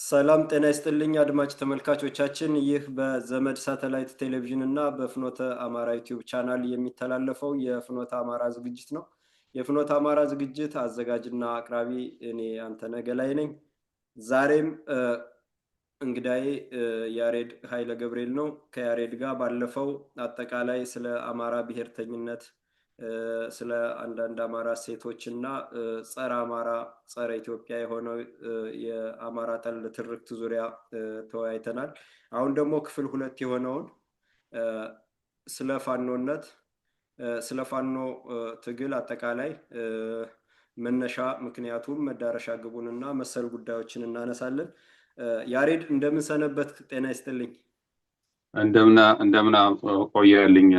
ሰላም ጤና ይስጥልኝ አድማጭ ተመልካቾቻችን፣ ይህ በዘመድ ሳተላይት ቴሌቪዥን እና በፍኖተ አማራ ዩቲዩብ ቻናል የሚተላለፈው የፍኖተ አማራ ዝግጅት ነው። የፍኖተ አማራ ዝግጅት አዘጋጅና አቅራቢ እኔ አንተነህ ገላይ ነኝ። ዛሬም እንግዳዬ ያሬድ ኃይለ ገብርኤል ነው። ከያሬድ ጋር ባለፈው አጠቃላይ ስለ አማራ ብሔርተኝነት፣ ስለ አንዳንድ አማራ ሴቶች እና ጸረ አማራ ጸረ ኢትዮጵያ የሆነው የአማራ ጠል ትርክት ዙሪያ ተወያይተናል። አሁን ደግሞ ክፍል 2 የሆነውን ስለ ፋኖነት፣ ስለ ፋኖ ትግል አጠቃላይ መነሻ ምክንያቱም መዳረሻ ግቡንና መሰል ጉዳዮችን እናነሳለን። ያሬድ እንደምን ሰነበት? ጤና ይስጥልኝ። እንደምን ቆየልኝ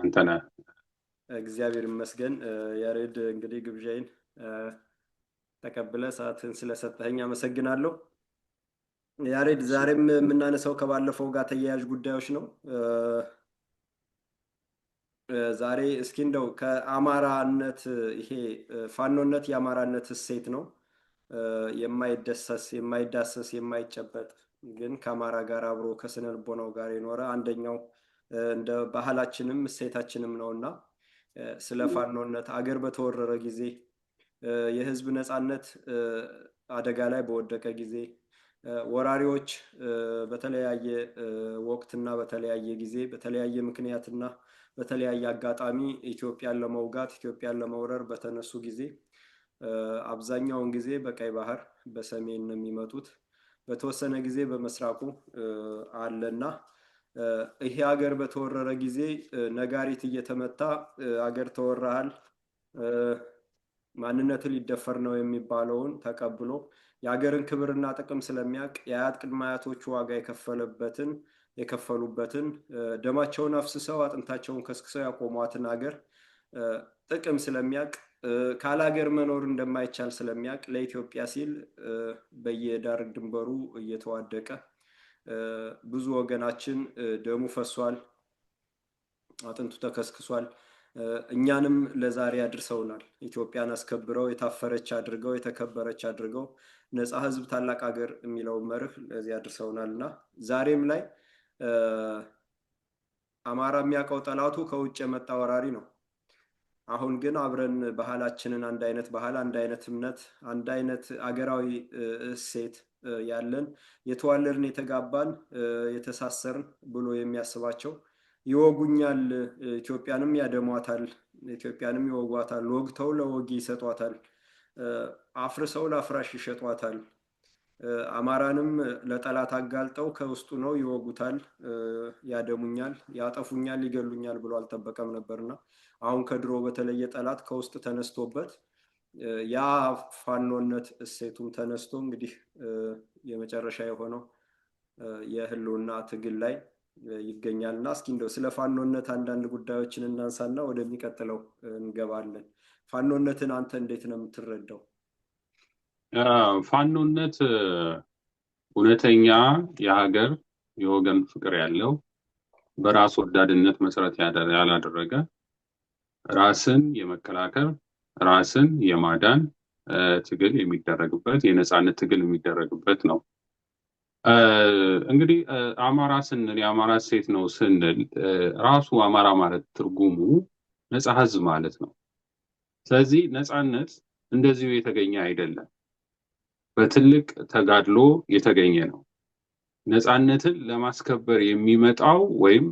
አንተነህ? እግዚአብሔር ይመስገን። ያሬድ እንግዲህ ግብዣይን ተቀብለ ሰዓትን ስለሰጠኸኝ አመሰግናለሁ። ያሬድ ዛሬም የምናነሳው ከባለፈው ጋር ተያያዥ ጉዳዮች ነው። ዛሬ እስኪ እንደው ከአማራነት ይሄ ፋኖነት የአማራነት እሴት ነው፣ የማይዳሰስ የማይጨበጥ ግን ከአማራ ጋር አብሮ ከስነ ልቦናው ጋር የኖረ አንደኛው እንደ ባህላችንም እሴታችንም ነውና ስለ ፋኖነት አገር በተወረረ ጊዜ፣ የህዝብ ነፃነት አደጋ ላይ በወደቀ ጊዜ፣ ወራሪዎች በተለያየ ወቅትና በተለያየ ጊዜ በተለያየ ምክንያትና በተለያየ አጋጣሚ ኢትዮጵያን ለመውጋት ኢትዮጵያን ለመውረር በተነሱ ጊዜ አብዛኛውን ጊዜ በቀይ ባህር በሰሜን ነው የሚመጡት፣ በተወሰነ ጊዜ በመስራቁ አለና ይሄ ሀገር በተወረረ ጊዜ ነጋሪት እየተመታ ሀገር ተወራሃል፣ ማንነት ሊደፈር ነው የሚባለውን ተቀብሎ የሀገርን ክብርና ጥቅም ስለሚያውቅ የአያት ቅድመ አያቶቹ ዋጋ የከፈሉበትን ደማቸውን አፍስሰው አጥንታቸውን ከስክሰው ያቆሟትን ሀገር ጥቅም ስለሚያውቅ ካለ ሀገር መኖር እንደማይቻል ስለሚያውቅ ለኢትዮጵያ ሲል በየዳር ድንበሩ እየተዋደቀ ብዙ ወገናችን ደሙ ፈሷል፣ አጥንቱ ተከስክሷል። እኛንም ለዛሬ አድርሰውናል። ኢትዮጵያን አስከብረው የታፈረች አድርገው የተከበረች አድርገው ነፃ ህዝብ ታላቅ ሀገር የሚለው መርህ ለዚህ አድርሰውናል እና ዛሬም ላይ አማራ የሚያውቀው ጠላቱ ከውጭ የመጣ ወራሪ ነው። አሁን ግን አብረን ባህላችንን አንድ አይነት ባህል፣ አንድ አይነት እምነት፣ አንድ አይነት አገራዊ እሴት ያለን የተዋለድን የተጋባን የተሳሰርን ብሎ የሚያስባቸው ይወጉኛል፣ ኢትዮጵያንም ያደሟታል፣ ኢትዮጵያንም ይወጓታል፣ ወግተው ለወጊ ይሰጧታል፣ አፍርሰው ለአፍራሽ ይሸጧታል፣ አማራንም ለጠላት አጋልጠው ከውስጡ ነው ይወጉታል፣ ያደሙኛል፣ ያጠፉኛል፣ ይገሉኛል ብሎ አልጠበቀም ነበርና አሁን ከድሮ በተለየ ጠላት ከውስጥ ተነስቶበት ያ ፋኖነት እሴቱም ተነስቶ እንግዲህ የመጨረሻ የሆነው የህልውና ትግል ላይ ይገኛል እና እስኪ እንደው ስለ ፋኖነት አንዳንድ ጉዳዮችን እናንሳና ወደሚቀጥለው እንገባለን። ፋኖነትን አንተ እንዴት ነው የምትረዳው? ፋኖነት እውነተኛ የሀገር የወገን ፍቅር ያለው በራስ ወዳድነት መሰረት ያላደረገ ራስን የመከላከል ራስን የማዳን ትግል የሚደረግበት የነፃነት ትግል የሚደረግበት ነው። እንግዲህ አማራ ስንል የአማራ ሴት ነው ስንል ራሱ አማራ ማለት ትርጉሙ ነፃ ህዝብ ማለት ነው። ስለዚህ ነፃነት እንደዚሁ የተገኘ አይደለም፣ በትልቅ ተጋድሎ የተገኘ ነው። ነፃነትን ለማስከበር የሚመጣው ወይም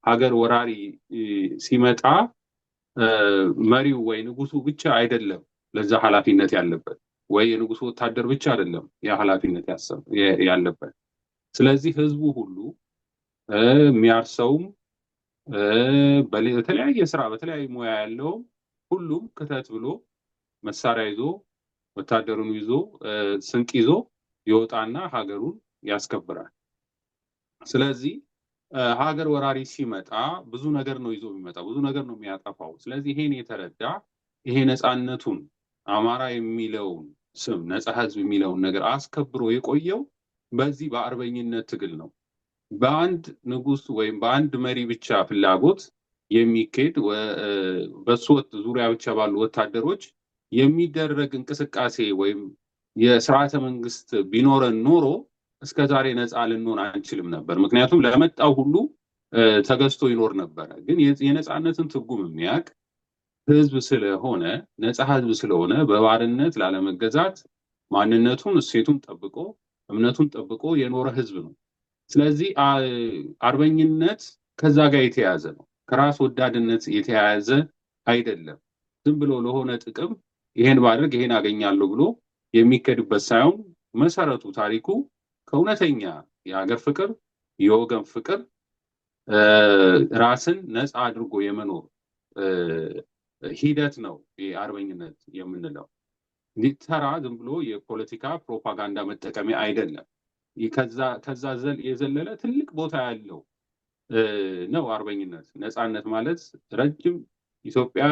ሀገር ወራሪ ሲመጣ መሪው ወይ ንጉሱ ብቻ አይደለም ለዛ ኃላፊነት ያለበት፣ ወይ የንጉሱ ወታደር ብቻ አይደለም ያ ኃላፊነት ያለበት። ስለዚህ ህዝቡ ሁሉ የሚያርሰውም በተለያየ ስራ በተለያየ ሙያ ያለው ሁሉም ክተት ብሎ መሳሪያ ይዞ ወታደሩን ይዞ ስንቅ ይዞ ይወጣና ሀገሩን ያስከብራል። ስለዚህ ሀገር ወራሪ ሲመጣ ብዙ ነገር ነው ይዞ የሚመጣ፣ ብዙ ነገር ነው የሚያጠፋው። ስለዚህ ይሄን የተረዳ ይሄ ነፃነቱን አማራ የሚለውን ስም ነፃ ህዝብ የሚለውን ነገር አስከብሮ የቆየው በዚህ በአርበኝነት ትግል ነው። በአንድ ንጉስ ወይም በአንድ መሪ ብቻ ፍላጎት የሚካሄድ በሱ ዙሪያ ብቻ ባሉ ወታደሮች የሚደረግ እንቅስቃሴ ወይም የስርዓተ መንግስት ቢኖረን ኖሮ እስከዛሬ ነፃ ልንሆን አንችልም ነበር። ምክንያቱም ለመጣው ሁሉ ተገዝቶ ይኖር ነበረ። ግን የነፃነትን ትርጉም የሚያውቅ ህዝብ ስለሆነ ነፃ ህዝብ ስለሆነ በባርነት ላለመገዛት ማንነቱን እሴቱን ጠብቆ እምነቱን ጠብቆ የኖረ ህዝብ ነው። ስለዚህ አርበኝነት ከዛ ጋር የተያያዘ ነው። ከራስ ወዳድነት የተያያዘ አይደለም። ዝም ብሎ ለሆነ ጥቅም ይሄን ባድርግ ይሄን አገኛለሁ ብሎ የሚከድበት ሳይሆን መሰረቱ ታሪኩ ከእውነተኛ የሀገር ፍቅር፣ የወገን ፍቅር፣ ራስን ነፃ አድርጎ የመኖር ሂደት ነው የአርበኝነት የምንለው። ሊተራ ዝም ብሎ የፖለቲካ ፕሮፓጋንዳ መጠቀሚያ አይደለም። ከዛ የዘለለ ትልቅ ቦታ ያለው ነው አርበኝነት። ነፃነት ማለት ረጅም ኢትዮጵያ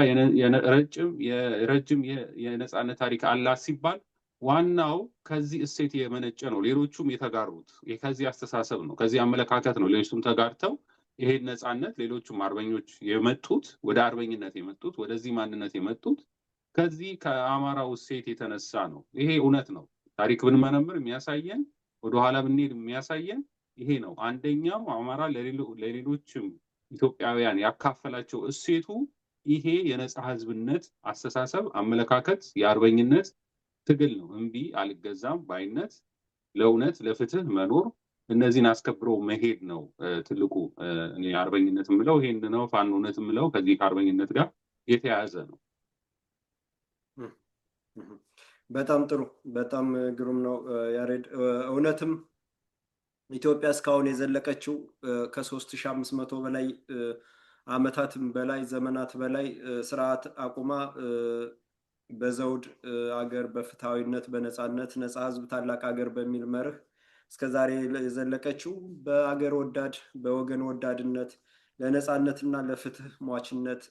ረጅም የነፃነት ታሪክ አላት ሲባል ዋናው ከዚህ እሴት የመነጨ ነው። ሌሎቹም የተጋሩት ከዚህ አስተሳሰብ ነው፣ ከዚህ አመለካከት ነው። ሌሎቹም ተጋርተው ይሄን ነፃነት ሌሎቹም አርበኞች የመጡት ወደ አርበኝነት የመጡት ወደዚህ ማንነት የመጡት ከዚህ ከአማራው እሴት የተነሳ ነው። ይሄ እውነት ነው። ታሪክ ብንመረምር የሚያሳየን፣ ወደኋላ ብንሄድ የሚያሳየን ይሄ ነው። አንደኛው አማራ ለሌሎችም ኢትዮጵያውያን ያካፈላቸው እሴቱ ይሄ የነፃ ህዝብነት አስተሳሰብ፣ አመለካከት፣ የአርበኝነት ትግል ነው። እምቢ አልገዛም ባይነት፣ ለእውነት ለፍትህ መኖር፣ እነዚህን አስከብሮ መሄድ ነው ትልቁ። እኔ አርበኝነት የምለው ይሄን ነው። ፋኖነት የምለው ከዚህ ከአርበኝነት ጋር የተያያዘ ነው። በጣም ጥሩ፣ በጣም ግሩም ነው ያሬድ። እውነትም ኢትዮጵያ እስካሁን የዘለቀችው ከ3500 በላይ ዓመታትም በላይ ዘመናት በላይ ስርዓት አቁማ በዘውድ አገር በፍትሃዊነት በነፃነት ነፃ ህዝብ ታላቅ አገር በሚል መርህ እስከዛሬ የዘለቀችው በአገር ወዳድ በወገን ወዳድነት ለነፃነትና ለፍትህ ሟችነት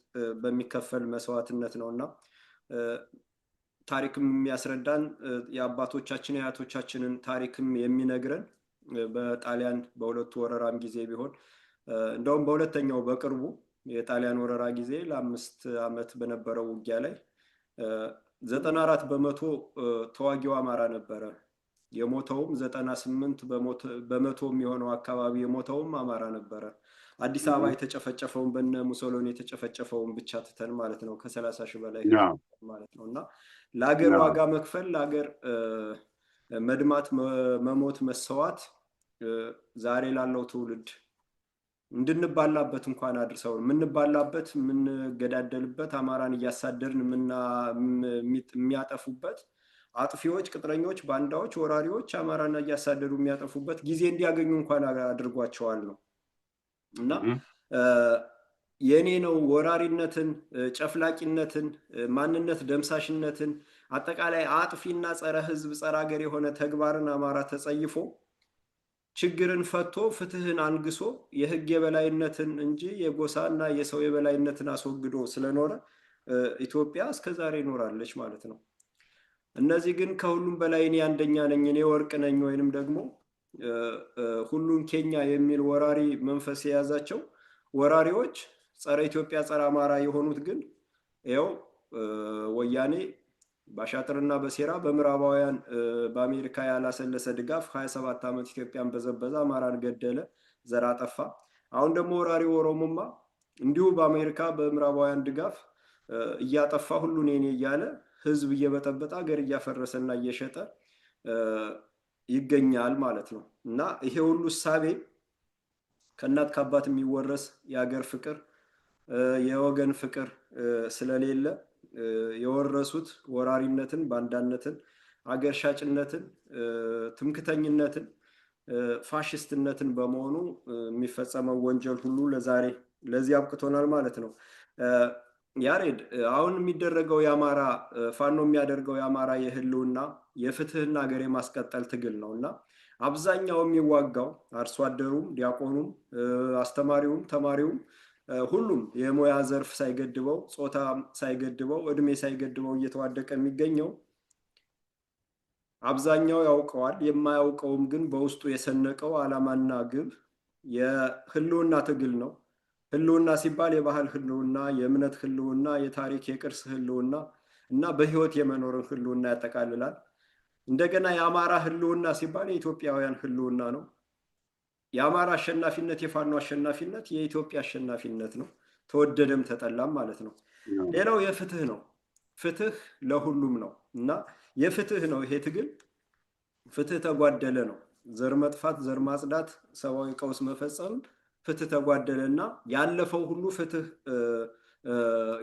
በሚከፈል መስዋዕትነት ነውና ታሪክም የሚያስረዳን የአባቶቻችን የአያቶቻችንን ታሪክም የሚነግረን በጣሊያን በሁለቱ ወረራም ጊዜ ቢሆን እንደውም በሁለተኛው በቅርቡ የጣሊያን ወረራ ጊዜ ለ5 ዓመት በነበረው ውጊያ ላይ 94 በመቶ ተዋጊው አማራ ነበረ። የሞተውም 98 በመቶ የሚሆነው አካባቢ የሞተውም አማራ ነበረ። አዲስ አበባ የተጨፈጨፈውን በነ ሙሶሎኒ የተጨፈጨፈውን ብቻ ትተን ማለት ነው ከ30 ሺህ በላይ ማለት ነው። እና ለሀገር ዋጋ መክፈል ለሀገር መድማት መሞት መሰዋት ዛሬ ላለው ትውልድ እንድንባላበት እንኳን አድርሰው የምንባላበት የምንገዳደልበት አማራን እያሳደርን የሚያጠፉበት አጥፊዎች፣ ቅጥረኞች፣ ባንዳዎች፣ ወራሪዎች አማራን እያሳደዱ የሚያጠፉበት ጊዜ እንዲያገኙ እንኳን አድርጓቸዋል ነው እና የኔ ነው ወራሪነትን፣ ጨፍላቂነትን፣ ማንነት ደምሳሽነትን አጠቃላይ አጥፊና ጸረ ህዝብ ጸረ ሀገር የሆነ ተግባርን አማራ ተጸይፎ ችግርን ፈቶ ፍትህን አንግሶ የህግ የበላይነትን እንጂ የጎሳና የሰው የበላይነትን አስወግዶ ስለኖረ ኢትዮጵያ እስከዛሬ ይኖራለች ማለት ነው። እነዚህ ግን ከሁሉም በላይ እኔ አንደኛ ነኝ፣ እኔ ወርቅ ነኝ ወይንም ደግሞ ሁሉን ኬኛ የሚል ወራሪ መንፈስ የያዛቸው ወራሪዎች ጸረ ኢትዮጵያ ጸረ አማራ የሆኑት ግን ይኸው ወያኔ በአሻጥርና በሴራ በምዕራባውያን በአሜሪካ ያላሰለሰ ድጋፍ 27 ዓመት ኢትዮጵያን በዘበዘ፣ አማራን ገደለ፣ ዘር አጠፋ። አሁን ደግሞ ወራሪው ኦሮሞማ እንዲሁ በአሜሪካ በምዕራባውያን ድጋፍ እያጠፋ ሁሉን የኔ እያለ ህዝብ እየበጠበጠ ሀገር እያፈረሰና እየሸጠ ይገኛል ማለት ነው። እና ይሄ ሁሉ እሳቤ ከእናት ከአባት የሚወረስ የሀገር ፍቅር የወገን ፍቅር ስለሌለ የወረሱት ወራሪነትን፣ ባንዳነትን፣ አገር ሻጭነትን፣ ትምክተኝነትን፣ ፋሽስትነትን በመሆኑ የሚፈጸመው ወንጀል ሁሉ ለዛሬ ለዚህ አብቅቶናል ማለት ነው። ያሬድ አሁን የሚደረገው የአማራ ፋኖ የሚያደርገው የአማራ የህልውና የፍትህና ሀገር የማስቀጠል ትግል ነው እና አብዛኛው የሚዋጋው አርሶ አደሩም፣ ዲያቆኑም፣ አስተማሪውም፣ ተማሪውም ሁሉም የሙያ ዘርፍ ሳይገድበው፣ ጾታ ሳይገድበው፣ እድሜ ሳይገድበው እየተዋደቀ የሚገኘው አብዛኛው ያውቀዋል። የማያውቀውም ግን በውስጡ የሰነቀው ዓላማና ግብ የህልውና ትግል ነው። ህልውና ሲባል የባህል ህልውና፣ የእምነት ህልውና፣ የታሪክ የቅርስ ህልውና እና በህይወት የመኖርን ህልውና ያጠቃልላል። እንደገና የአማራ ህልውና ሲባል የኢትዮጵያውያን ህልውና ነው። የአማራ አሸናፊነት የፋኖ አሸናፊነት የኢትዮጵያ አሸናፊነት ነው፣ ተወደደም ተጠላም ማለት ነው። ሌላው የፍትህ ነው። ፍትህ ለሁሉም ነው እና የፍትህ ነው ይሄ ትግል። ፍትህ ተጓደለ ነው። ዘር መጥፋት፣ ዘር ማጽዳት፣ ሰብአዊ ቀውስ መፈጸም ፍትህ ተጓደለና ያለፈው ሁሉ ፍትህ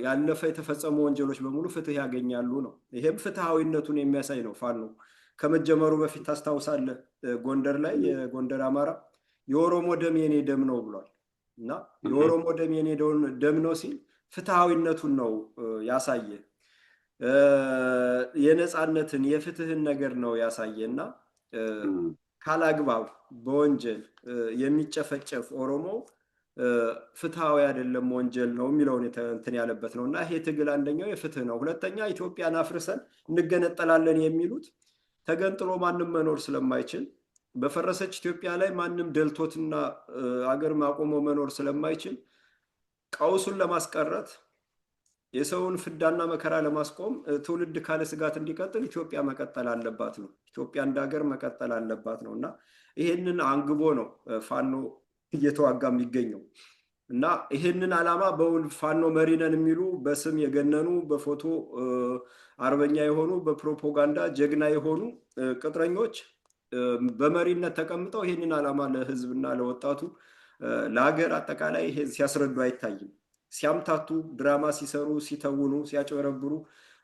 ያለፈ የተፈጸሙ ወንጀሎች በሙሉ ፍትህ ያገኛሉ ነው። ይሄም ፍትሃዊነቱን የሚያሳይ ነው። ፋኖ ከመጀመሩ በፊት ታስታውሳለህ፣ ጎንደር ላይ የጎንደር አማራ የኦሮሞ ደም የኔ ደም ነው ብሏል እና የኦሮሞ ደም የኔ ደም ነው ሲል ፍትሃዊነቱን ነው ያሳየ። የነፃነትን የፍትህን ነገር ነው ያሳየ እና ካላግባብ በወንጀል የሚጨፈጨፍ ኦሮሞ ፍትሃዊ አይደለም ወንጀል ነው የሚለውን እንትን ያለበት ነው እና ይሄ ትግል አንደኛው የፍትህ ነው። ሁለተኛ ኢትዮጵያን አፍርሰን እንገነጠላለን የሚሉት ተገንጥሎ ማንም መኖር ስለማይችል በፈረሰች ኢትዮጵያ ላይ ማንም ደልቶትና አገር ማቆሞ መኖር ስለማይችል ቀውሱን ለማስቀረት የሰውን ፍዳና መከራ ለማስቆም ትውልድ ካለ ስጋት እንዲቀጥል ኢትዮጵያ መቀጠል አለባት ነው። ኢትዮጵያ እንደ ሀገር መቀጠል አለባት ነው እና ይሄንን አንግቦ ነው ፋኖ እየተዋጋ የሚገኘው እና ይሄንን ዓላማ በውል ፋኖ መሪ ነን የሚሉ በስም የገነኑ በፎቶ አርበኛ የሆኑ በፕሮፓጋንዳ ጀግና የሆኑ ቅጥረኞች በመሪነት ተቀምጠው ይሄንን ዓላማ ለህዝብና ለወጣቱ ለሀገር አጠቃላይ ይሄን ሲያስረዱ አይታይም። ሲያምታቱ፣ ድራማ ሲሰሩ፣ ሲተውኑ፣ ሲያጨበረብሩ፣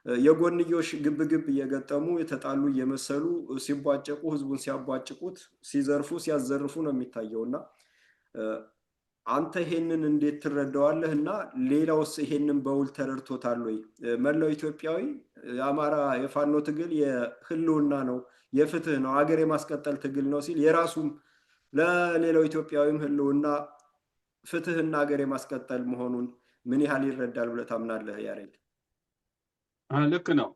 የጎንዮሽ ግብግብ እየገጠሙ የተጣሉ እየመሰሉ ሲቧጨቁ፣ ህዝቡን ሲያቧጭቁት፣ ሲዘርፉ፣ ሲያዘርፉ ነው የሚታየውና አንተ ይሄንን እንዴት ትረዳዋለህ? እና ሌላውስ ይሄንን በውል ተረድቶታል ወይ? መላው ኢትዮጵያዊ የአማራ የፋኖ ትግል የህልውና ነው፣ የፍትህ ነው፣ ሀገር የማስቀጠል ትግል ነው ሲል የራሱም ለሌላው ኢትዮጵያዊም ህልውና ፍትህና ሀገር የማስቀጠል መሆኑን ምን ያህል ይረዳል ብለህ ታምናለህ ያሬድ? ልክ ነው።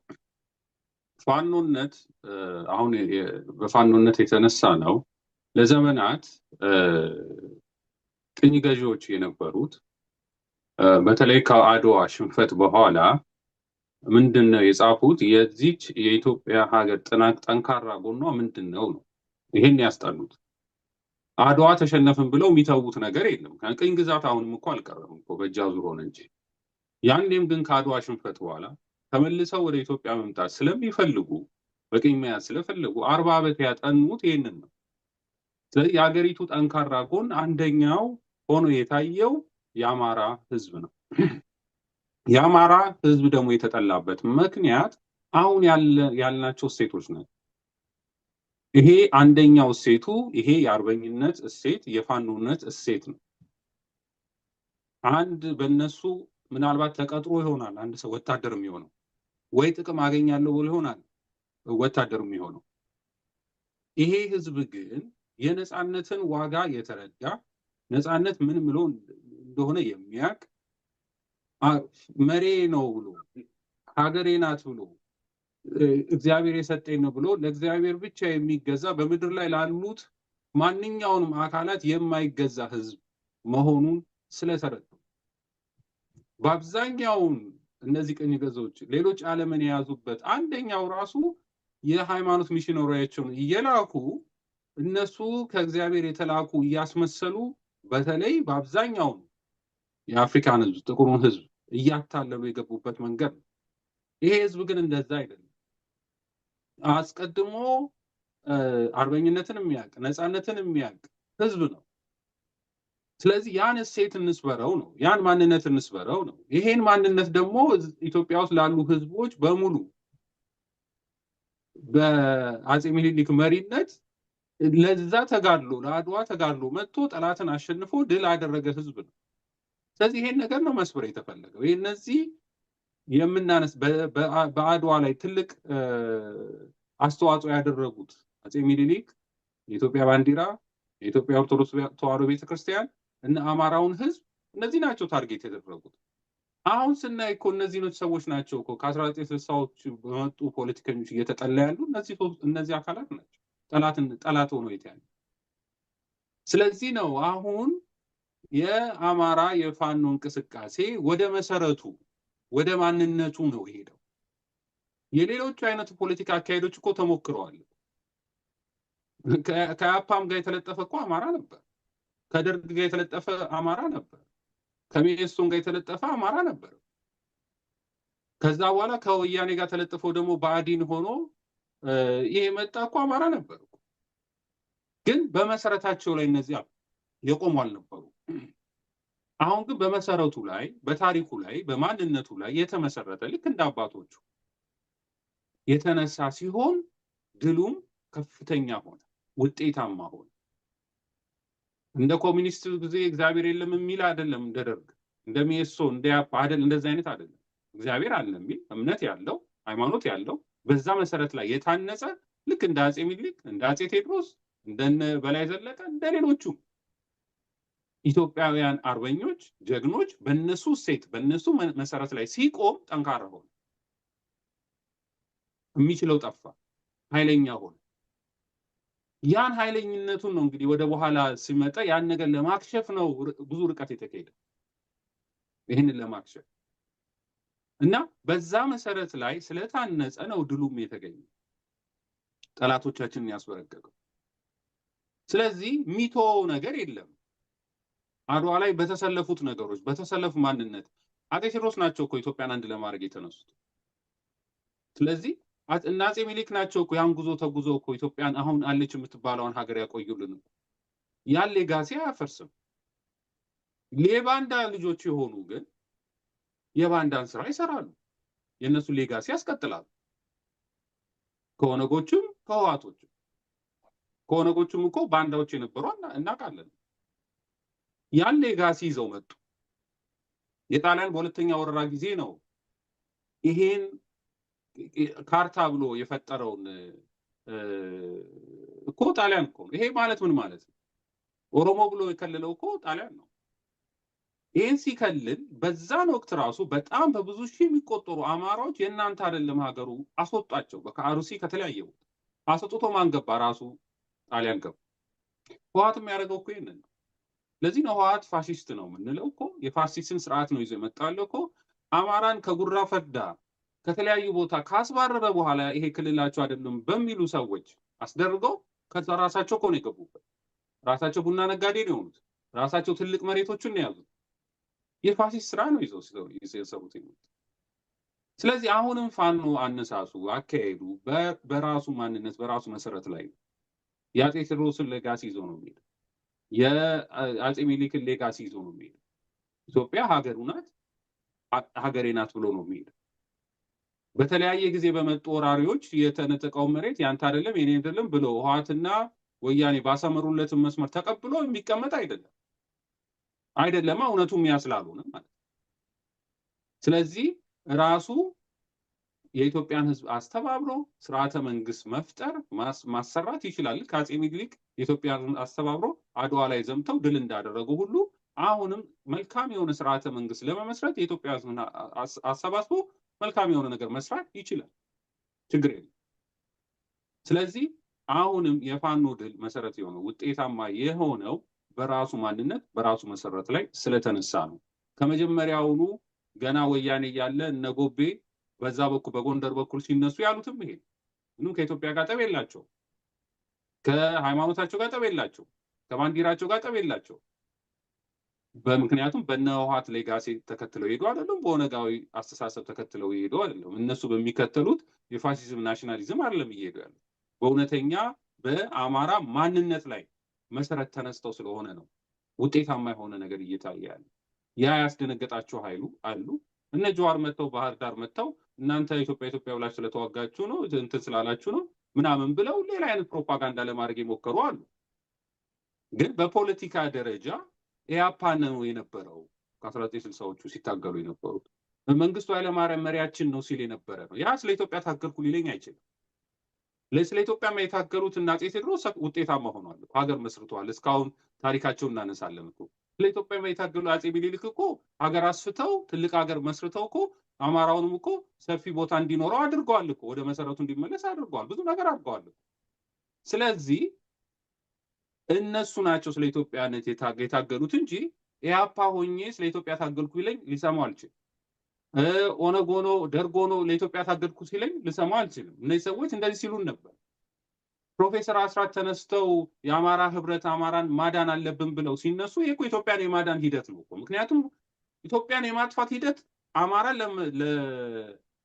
ፋኖነት አሁን በፋኖነት የተነሳ ነው ለዘመናት ቅኝ ገዢዎች የነበሩት በተለይ ከአድዋ ሽንፈት በኋላ ምንድነው የጻፉት? የዚች የኢትዮጵያ ሀገር ጠንካራ ጎኗ ምንድነው ነው። ይሄን ያስጠሉት። አድዋ ተሸነፍን ብለው የሚተዉት ነገር የለም። ቅኝ ግዛት አሁንም እኮ አልቀረም እኮ በእጅ አዙር ሆነ እንጂ። ያንዴም ግን ከአድዋ ሽንፈት በኋላ ተመልሰው ወደ ኢትዮጵያ መምጣት ስለሚፈልጉ በቅኝ መያዝ ስለፈለጉ 40 ዓመት ያጠኑት ይሄንን ነው። ስለዚህ የሀገሪቱ ጠንካራ ጎን አንደኛው ሆኖ የታየው የአማራ ህዝብ ነው። የአማራ ህዝብ ደግሞ የተጠላበት ምክንያት አሁን ያልናቸው እሴቶች ናቸው። ይሄ አንደኛው እሴቱ ይሄ የአርበኝነት እሴት የፋኖነት እሴት ነው። አንድ በእነሱ ምናልባት ተቀጥሮ ይሆናል አንድ ሰው ወታደር የሚሆነው ወይ ጥቅም አገኛለሁ ብሎ ይሆናል ወታደር የሚሆነው። ይሄ ህዝብ ግን የነፃነትን ዋጋ የተረዳ ነፃነት ምን ብሎ እንደሆነ የሚያውቅ መሬ ነው ብሎ ሀገሬ ናት ብሎ እግዚአብሔር የሰጠኝ ነው ብሎ ለእግዚአብሔር ብቻ የሚገዛ በምድር ላይ ላሉት ማንኛውንም አካላት የማይገዛ ህዝብ መሆኑን ስለተረዱ በአብዛኛውን እነዚህ ቅኝ ገዢዎች ሌሎች ዓለምን የያዙበት አንደኛው ራሱ የሃይማኖት ሚሽነሪዎችን እየላኩ እነሱ ከእግዚአብሔር የተላኩ እያስመሰሉ በተለይ በአብዛኛው የአፍሪካን ህዝብ ጥቁሩን ህዝብ እያታለሉ የገቡበት መንገድ ነው። ይሄ ህዝብ ግን እንደዛ አይደለም። አስቀድሞ አርበኝነትን የሚያውቅ ነፃነትን የሚያውቅ ህዝብ ነው። ስለዚህ ያን እሴት እንስበረው ነው፣ ያን ማንነት እንስበረው ነው። ይሄን ማንነት ደግሞ ኢትዮጵያ ውስጥ ላሉ ህዝቦች በሙሉ በአፄ ምኒልክ መሪነት ለዛ ተጋድሎ ለአድዋ ተጋድሎ መጥቶ ጠላትን አሸንፎ ድል ያደረገ ህዝብ ነው። ስለዚህ ይሄን ነገር ነው መስበር የተፈለገው። ይሄ እነዚህ የምናነስ በአድዋ ላይ ትልቅ አስተዋጽኦ ያደረጉት አፄ ምኒልክ፣ የኢትዮጵያ ባንዲራ፣ የኢትዮጵያ ኦርቶዶክስ ተዋሕዶ ቤተክርስቲያን እና አማራውን ህዝብ እነዚህ ናቸው ታርጌት ያደረጉት። አሁን ስናይ እኮ እነዚህ ሰዎች ናቸው እኮ ከ1960ዎቹ በመጡ ፖለቲከኞች እየተጠላ ያሉ እነዚህ አካላት ናቸው ጠላት ሆኖ የታያሉ። ስለዚህ ነው አሁን የአማራ የፋኖ እንቅስቃሴ ወደ መሰረቱ ወደ ማንነቱ ነው የሄደው። የሌሎቹ አይነት ፖለቲካ አካሄዶች እኮ ተሞክረዋል። ከአፓም ጋር የተለጠፈ እኮ አማራ ነበር። ከደርግ ጋር የተለጠፈ አማራ ነበር። ከሜሶን ጋር የተለጠፈ አማራ ነበር። ከዛ በኋላ ከወያኔ ጋር ተለጥፎ ደግሞ ብአዴን ሆኖ ይሄ መጣ እኮ አማራ ነበር። ግን በመሰረታቸው ላይ እነዚያ የቆሙ አልነበሩ። አሁን ግን በመሰረቱ ላይ፣ በታሪኩ ላይ፣ በማንነቱ ላይ የተመሰረተ ልክ እንደ አባቶቹ የተነሳ ሲሆን ድሉም ከፍተኛ ሆነ፣ ውጤታማ ሆነ። እንደ ኮሚኒስት ጊዜ እግዚአብሔር የለም የሚል አይደለም። እንደ ደርግ፣ እንደ ሜሶ፣ እንደ ያፓ አይደል፣ እንደዛ አይነት አይደለም። እግዚአብሔር አለ የሚል እምነት ያለው ሃይማኖት ያለው በዛ መሰረት ላይ የታነጸ ልክ እንደ አጼ ሚኒሊክ፣ እንደ አጼ ቴዎድሮስ፣ እንደነ በላይ ዘለቀ፣ እንደ ሌሎቹ ኢትዮጵያውያን አርበኞች ጀግኖች በእነሱ ሴት በእነሱ መሰረት ላይ ሲቆም ጠንካራ ሆነ። የሚችለው ጠፋ፣ ኃይለኛ ሆነ። ያን ኃይለኝነቱን ነው እንግዲህ ወደ በኋላ ሲመጣ ያን ነገር ለማክሸፍ ነው ብዙ ርቀት የተካሄደ፣ ይህንን ለማክሸፍ እና በዛ መሰረት ላይ ስለታነጸ ነው ድሉም የተገኘ፣ ጠላቶቻችንን ያስበረገገው። ስለዚህ ሚቶ ነገር የለም። አድዋ ላይ በተሰለፉት ነገሮች በተሰለፉ ማንነት አጼ ቴዎድሮስ ናቸው እኮ ኢትዮጵያን አንድ ለማድረግ የተነሱት። ስለዚህ እና አጼ ሚኒሊክ ናቸው እኮ ያን ጉዞ ተጉዞ እኮ ኢትዮጵያን አሁን አለች የምትባለውን ሀገር ያቆዩልን። ያን ሌጋሲ አያፈርስም። የባንዳ ልጆች የሆኑ ግን የባንዳን ስራ ይሰራሉ፣ የእነሱ ሌጋሲ ያስቀጥላሉ። ከኦነጎችም ከህወሓቶችም ከኦነጎችም እኮ ባንዳዎች የነበሩ እናውቃለን። ያን ሌጋሲ ይዘው መጡ። የጣሊያን በሁለተኛ ወረራ ጊዜ ነው ይሄን ካርታ ብሎ የፈጠረውን እኮ ጣሊያን እኮ ነው። ይሄ ማለት ምን ማለት ነው? ኦሮሞ ብሎ የከለለው እኮ ጣሊያን ነው። ይሄን ሲከልል በዛን ወቅት ራሱ በጣም በብዙ ሺህ የሚቆጠሩ አማራዎች የእናንተ አይደለም ሀገሩ አስወጣቸው። ከአሩሲ ከተለያየ ቦታ አስወጥቶ ማን ገባ? ራሱ ጣሊያን ገባ። ህወሓት የሚያደርገው እኮ ይሄንን ነው። ለዚህ ነው ህወሓት ፋሺስት ነው የምንለው እኮ። የፋሺስትን ስርዓት ነው ይዞ የመጣለው እኮ። አማራን ከጉራ ፈርዳ ከተለያዩ ቦታ ካስባረረ በኋላ ይሄ ክልላቸው አይደለም በሚሉ ሰዎች አስደርገው ከዛ ራሳቸው እኮ ነው የገቡበት። ራሳቸው ቡና ነጋዴ ነው የሆኑት። ራሳቸው ትልቅ መሬቶችን ነው የያዙት። የፋሺስት ስራ ነው ይዘው የሰሩት። ስለዚህ አሁንም ፋኖ አነሳሱ አካሄዱ በራሱ ማንነት በራሱ መሰረት ላይ ነው። የአጼ ቴዎድሮስን ሌጋሲ ይዞ ነው የሚሄድ። የአጼ ሚኒሊክን ሌጋሲ ይዞ ነው የሚሄድ። ኢትዮጵያ ሀገሩ ናት፣ ሀገሬ ናት ብሎ ነው የሚሄድ። በተለያየ ጊዜ በመጡ ወራሪዎች የተነጠቀው መሬት ያንተ አይደለም የኔ አይደለም ብሎ ህወሓትና ወያኔ ባሰመሩለትን መስመር ተቀብሎ የሚቀመጥ አይደለም እውነቱም ያስላሉን ማለት። ስለዚህ ራሱ የኢትዮጵያን ህዝብ አስተባብሮ ስርዓተ መንግስት መፍጠር ማሰራት ይችላል። ከአጼ ሚኒሊክ የኢትዮጵያን አስተባብሮ አድዋ ላይ ዘምተው ድል እንዳደረጉ ሁሉ አሁንም መልካም የሆነ ስርዓተ መንግስት ለመመስረት የኢትዮጵያ ህዝብን አሰባስቦ መልካም የሆነ ነገር መስራት ይችላል። ችግር የለም። ስለዚህ አሁንም የፋኖ ድል መሰረት የሆነው ውጤታማ የሆነው በራሱ ማንነት በራሱ መሰረት ላይ ስለተነሳ ነው። ከመጀመሪያውኑ ገና ወያኔ ያለ እነ ጎቤ በዛ በኩል በጎንደር በኩል ሲነሱ ያሉትም ይሄ ምንም ከኢትዮጵያ ጋር ጠብ የላቸው፣ ከሃይማኖታቸው ጋር ጠብ የላቸው፣ ከባንዲራቸው ጋር ጠብ የላቸው። በምክንያቱም በነ ህወሓት ሌጋሲ ተከትለው ይሄዱ አይደለም፣ በኦነጋዊ አስተሳሰብ ተከትለው ይሄዱ አይደለም። እነሱ በሚከተሉት የፋሺዝም ናሽናሊዝም አይደለም ይሄዱ ያለው፣ በእውነተኛ በአማራ ማንነት ላይ መሰረት ተነስተው ስለሆነ ነው ውጤታማ የሆነ ነገር እየታየ ያለ። ያ ያስደነገጣቸው ኃይሉ አሉ። እነ ጀዋር መጥተው ባህር ዳር መጥተው እናንተ ኢትዮጵያ ብላችሁ ስለተዋጋችሁ ነው እንትን ስላላችሁ ነው ምናምን ብለው ሌላ አይነት ፕሮፓጋንዳ ለማድረግ የሞከሩ አሉ። ግን በፖለቲካ ደረጃ ኢያፓ ነው የነበረው። ከ1960ዎቹ ሲታገሉ የነበሩት መንግስቱ ኃይለማርያም መሪያችን ነው ሲል የነበረ ነው። ያ ስለ ኢትዮጵያ ታገልኩ ሊለኝ አይችልም። ስለ ኢትዮጵያ የታገሉት እና አጼ ቴዎድሮስ ውጤታማ ሆኗል፣ ሀገር መስርተዋል። እስካሁን ታሪካቸውን እናነሳለን እኮ። ስለ ኢትዮጵያ የታገሉ አጼ ሚኒሊክ እኮ ሀገር አስፍተው ትልቅ ሀገር መስርተው እኮ አማራውንም እኮ ሰፊ ቦታ እንዲኖረው አድርገዋል እኮ፣ ወደ መሰረቱ እንዲመለስ አድርገዋል፣ ብዙ ነገር አድርገዋል። ስለዚህ እነሱ ናቸው ስለ ኢትዮጵያነት የታገሉት እንጂ ኢያፓ ሆኜ ስለ ኢትዮጵያ ታገልኩ ይለኝ ሊሰማው አልችልም። ኦነግ ሆኖ ደርግ ሆኖ ለኢትዮጵያ ታገድኩ ሲለኝ ልሰማው አልችልም። እነዚህ ሰዎች እንደዚህ ሲሉን ነበር። ፕሮፌሰር አስራት ተነስተው የአማራ ህብረት አማራን ማዳን አለብን ብለው ሲነሱ ይሄ እኮ ኢትዮጵያን የማዳን ሂደት ነው እኮ። ምክንያቱም ኢትዮጵያን የማጥፋት ሂደት አማራን